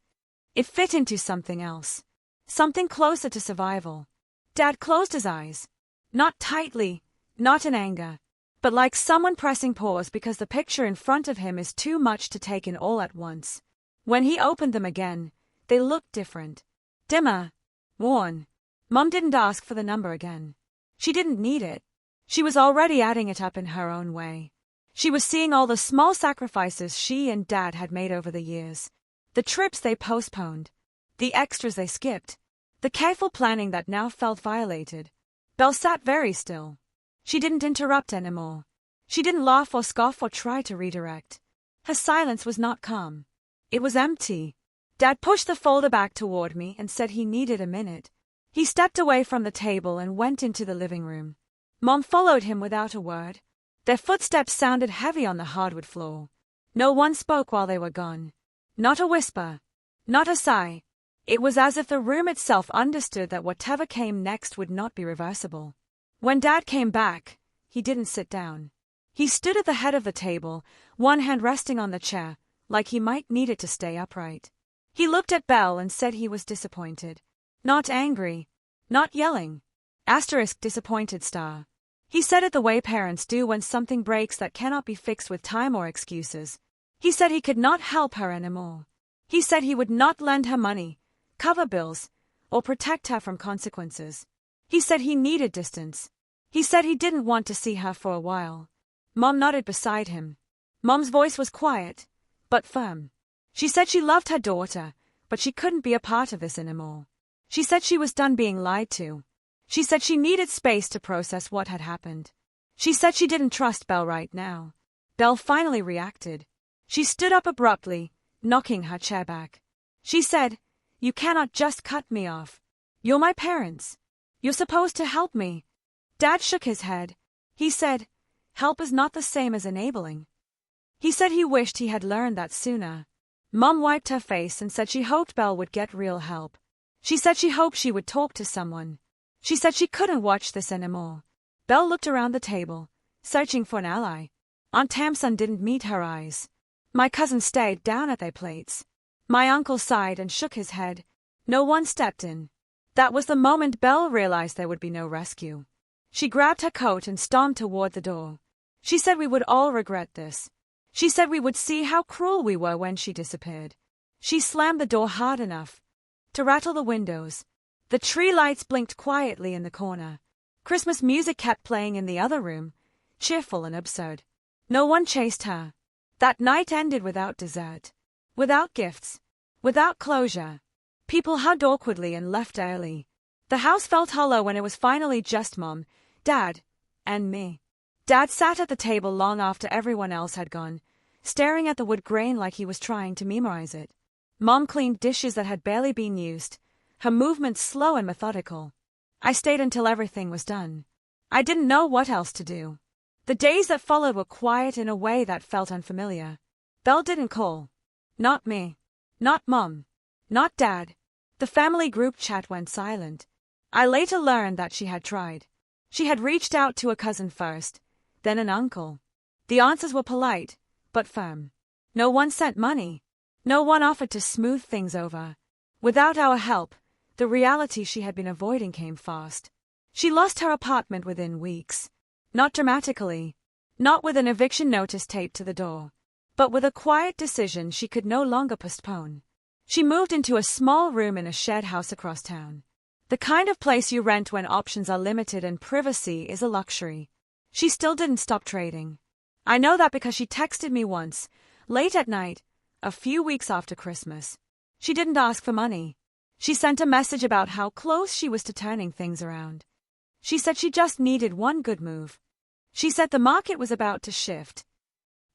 It fit into something else. Something closer to survival. Dad closed his eyes. Not tightly, not in anger, but like someone pressing pause because the picture in front of him is too much to take in all at once. When he opened them again, they looked different. Dimmer. Worn. Mum didn't ask for the number again. She didn't need it. She was already adding it up in her own way. She was seeing all the small sacrifices she and Dad had made over the years. The trips they postponed. The extras they skipped. The careful planning that now felt violated. Belle sat very still. She didn't interrupt anymore. She didn't laugh or scoff or try to redirect. Her silence was not calm. It was empty. Dad pushed the folder back toward me and said he needed a minute. He stepped away from the table and went into the living room. Mom followed him without a word. Their footsteps sounded heavy on the hardwood floor. No one spoke while they were gone. Not a whisper. Not a sigh. It was as if the room itself understood that whatever came next would not be reversible. When Dad came back, he didn't sit down. He stood at the head of the table, one hand resting on the chair, like he might need it to stay upright. He looked at Belle and said he was disappointed. Not angry. Not yelling. Disappointed star. He said it the way parents do when something breaks that cannot be fixed with time or excuses. He said he could not help her anymore. He said he would not lend her money, cover bills, or protect her from consequences. He said he needed distance. He said he didn't want to see her for a while. Mom nodded beside him. Mom's voice was quiet, but firm. She said she loved her daughter, but she couldn't be a part of this anymore. She said she was done being lied to. She said she needed space to process what had happened. She said she didn't trust Belle right now. Belle finally reacted. She stood up abruptly, knocking her chair back. She said, "You cannot just cut me off. You're my parents. You're supposed to help me." Dad shook his head. He said, "Help is not the same as enabling." He said he wished he had learned that sooner. Mom wiped her face and said she hoped Belle would get real help. She said she hoped she would talk to someone. She said she couldn't watch this anymore. Belle looked around the table, searching for an ally. Aunt Tamsin didn't meet her eyes. My cousins stared down at their plates. My uncle sighed and shook his head. No one stepped in. That was the moment Belle realized there would be no rescue. She grabbed her coat and stomped toward the door. She said we would all regret this. She said we would see how cruel we were when she disappeared. She slammed the door hard enough to rattle the windows, The tree lights blinked quietly in the corner. Christmas music kept playing in the other room, cheerful and absurd. No one chased her. That night ended without dessert, without gifts, without closure. People hugged awkwardly and left early. The house felt hollow when it was finally just Mom, Dad, and me. Dad sat at the table long after everyone else had gone, staring at the wood grain like he was trying to memorize it. Mom cleaned dishes that had barely been used, her movements slow and methodical. I stayed until everything was done. I didn't know what else to do. The days that followed were quiet in a way that felt unfamiliar. Belle didn't call. Not me. Not Mom. Not Dad. The family group chat went silent. I later learned that she had tried. She had reached out to a cousin first, then an uncle. The answers were polite, but firm. No one sent money. No one offered to smooth things over. Without our help, the reality she had been avoiding came fast. She lost her apartment within weeks. Not dramatically. Not with an eviction notice taped to the door. But with a quiet decision she could no longer postpone. She moved into a small room in a shared house across town. The kind of place you rent when options are limited and privacy is a luxury. She still didn't stop trading. I know that because she texted me once, late at night, a few weeks after Christmas. She didn't ask for money. She sent a message about how close she was to turning things around. She said she just needed one good move. She said the market was about to shift.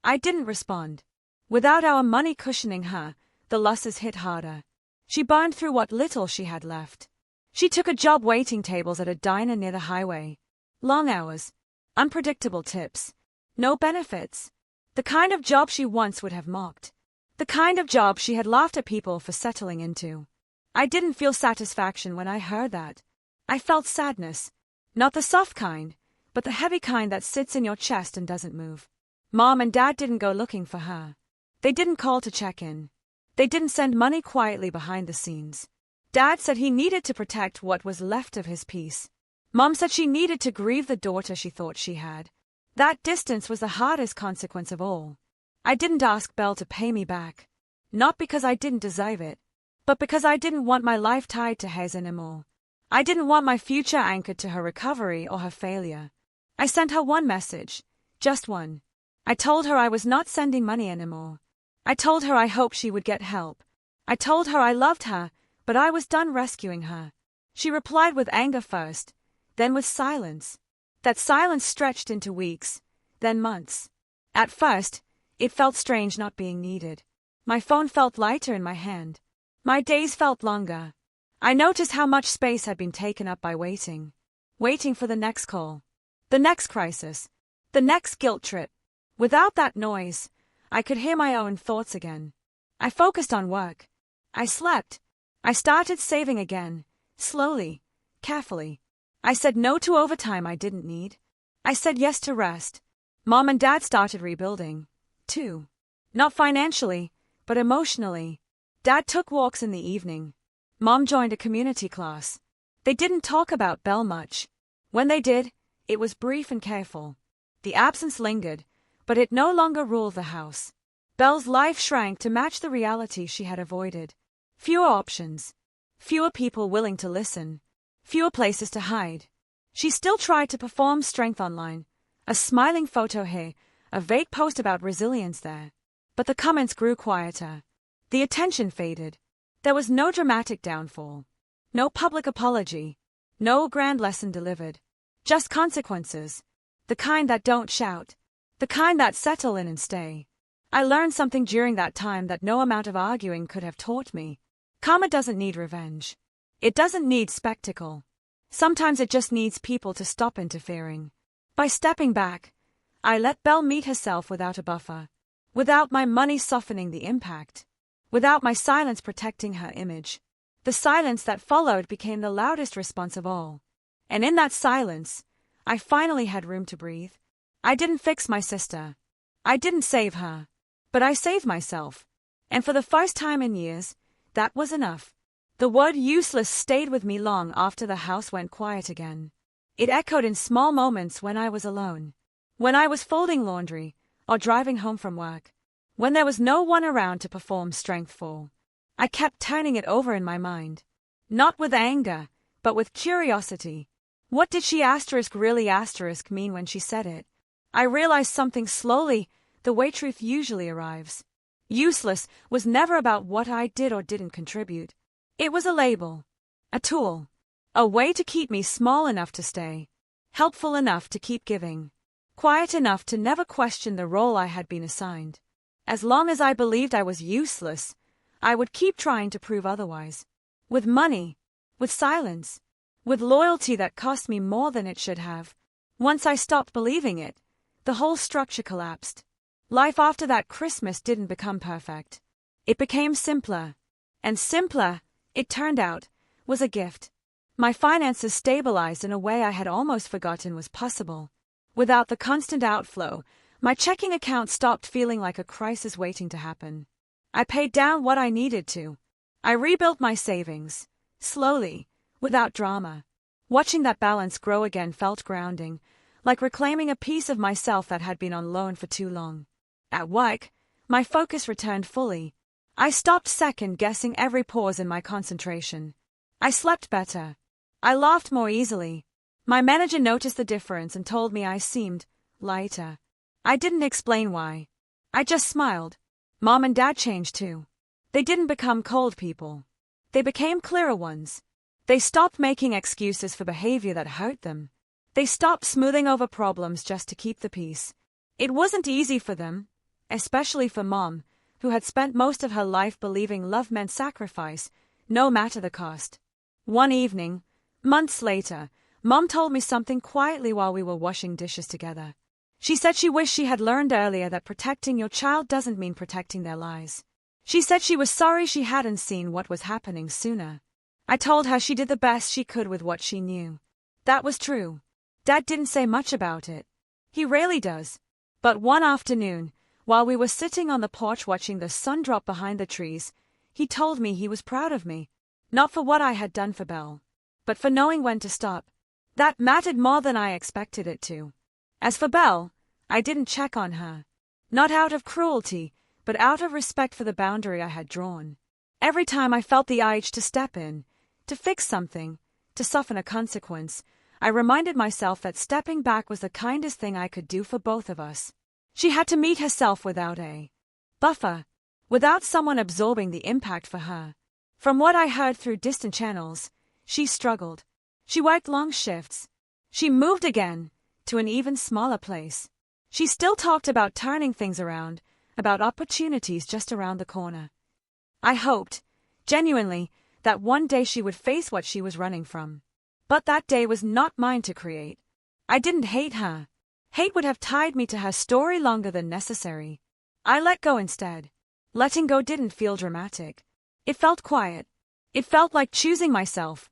I didn't respond. Without our money cushioning her, the losses hit harder. She burned through what little she had left. She took a job waiting tables at a diner near the highway. Long hours. Unpredictable tips. No benefits. The kind of job she once would have mocked. The kind of job she had laughed at people for settling into. I didn't feel satisfaction when I heard that. I felt sadness. Not the soft kind, but the heavy kind that sits in your chest and doesn't move. Mom and Dad didn't go looking for her. They didn't call to check in. They didn't send money quietly behind the scenes. Dad said he needed to protect what was left of his peace. Mom said she needed to grieve the daughter she thought she had. That distance was the hardest consequence of all. I didn't ask Belle to pay me back. Not because I didn't deserve it, but because I didn't want my life tied to hers anymore. I didn't want my future anchored to her recovery or her failure. I sent her one message. Just one. I told her I was not sending money anymore. I told her I hoped she would get help. I told her I loved her, but I was done rescuing her. She replied with anger first, then with silence. That silence stretched into weeks, then months. At first, it felt strange not being needed. My phone felt lighter in my hand. My days felt longer. I noticed how much space had been taken up by waiting. Waiting for the next call. The next crisis. The next guilt trip. Without that noise, I could hear my own thoughts again. I focused on work. I slept. I started saving again, slowly, carefully. I said no to overtime I didn't need. I said yes to rest. Mom and Dad started rebuilding, too. Not financially, but emotionally. Dad took walks in the evening. Mom joined a community class. They didn't talk about Belle much. When they did, it was brief and careful. The absence lingered, but it no longer ruled the house. Belle's life shrank to match the reality she had avoided. Fewer options. Fewer people willing to listen. Fewer places to hide. She still tried to perform strength online. A smiling photo here, a vague post about resilience there. But the comments grew quieter. The attention faded. There was no dramatic downfall. No public apology. No grand lesson delivered. Just consequences. The kind that don't shout. The kind that settle in and stay. I learned something during that time that no amount of arguing could have taught me. Karma doesn't need revenge. It doesn't need spectacle. Sometimes it just needs people to stop interfering. By stepping back, I let Belle meet herself without a buffer. Without my money softening the impact. Without my silence protecting her image. The silence that followed became the loudest response of all. And in that silence, I finally had room to breathe. I didn't fix my sister. I didn't save her. But I saved myself. And for the first time in years, that was enough. The word useless stayed with me long after the house went quiet again. It echoed in small moments when I was alone. When I was folding laundry, or driving home from work. When there was no one around to perform strength for. I kept turning it over in my mind. Not with anger, but with curiosity. What did she really mean when she said it? I realized something slowly, the way truth usually arrives. Useless was never about what I did or didn't contribute. It was a label, a tool, a way to keep me small enough to stay, helpful enough to keep giving, quiet enough to never question the role I had been assigned. As long as I believed I was useless, I would keep trying to prove otherwise. With money, with silence, with loyalty that cost me more than it should have. Once I stopped believing it, the whole structure collapsed. Life after that Christmas didn't become perfect. It became simpler. And simpler, it turned out, was a gift. My finances stabilized in a way I had almost forgotten was possible. Without the constant outflow, my checking account stopped feeling like a crisis waiting to happen. I paid down what I needed to. I rebuilt my savings, slowly, without drama. Watching that balance grow again felt grounding, like reclaiming a piece of myself that had been on loan for too long. At work, my focus returned fully. I stopped second-guessing every pause in my concentration. I slept better. I laughed more easily. My manager noticed the difference and told me I seemed lighter. I didn't explain why. I just smiled. Mom and Dad changed too. They didn't become cold people. They became clearer ones. They stopped making excuses for behavior that hurt them. They stopped smoothing over problems just to keep the peace. It wasn't easy for them, especially for Mom, who had spent most of her life believing love meant sacrifice, no matter the cost. One evening, months later, Mom told me something quietly while we were washing dishes together. She said she wished she had learned earlier that protecting your child doesn't mean protecting their lives. She said she was sorry she hadn't seen what was happening sooner. I told her she did the best she could with what she knew. That was true. Dad didn't say much about it. He rarely does. But one afternoon, while we were sitting on the porch watching the sun drop behind the trees, he told me he was proud of me. Not for what I had done for Belle, but for knowing when to stop. That mattered more than I expected it to. As for Belle, I didn't check on her. Not out of cruelty, but out of respect for the boundary I had drawn. Every time I felt the urge to step in, to fix something, to soften a consequence, I reminded myself that stepping back was the kindest thing I could do for both of us. She had to meet herself without a buffer, without someone absorbing the impact for her. From what I heard through distant channels, she struggled. She worked long shifts. She moved again, to an even smaller place. She still talked about turning things around, about opportunities just around the corner. I hoped, genuinely, that one day she would face what she was running from. But that day was not mine to create. I didn't hate her. Hate would have tied me to her story longer than necessary. I let go instead. Letting go didn't feel dramatic. It felt quiet. It felt like choosing myself,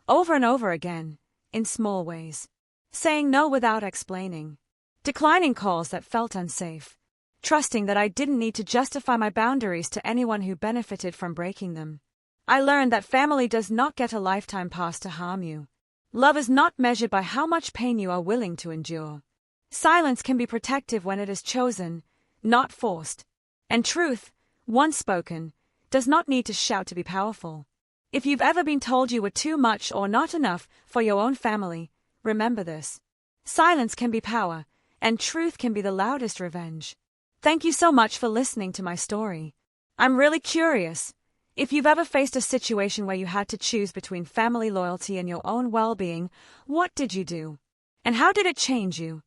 over and over again, in small ways. Saying no without explaining. Declining calls that felt unsafe. Trusting that I didn't need to justify my boundaries to anyone who benefited from breaking them. I learned that family does not get a lifetime pass to harm you. Love is not measured by how much pain you are willing to endure. Silence can be protective when it is chosen, not forced. And truth, once spoken, does not need to shout to be powerful. If you've ever been told you were too much or not enough for your own family, remember this. Silence can be power, and truth can be the loudest revenge. Thank you so much for listening to my story. I'm really curious. If you've ever faced a situation where you had to choose between family loyalty and your own well-being, what did you do? And how did it change you?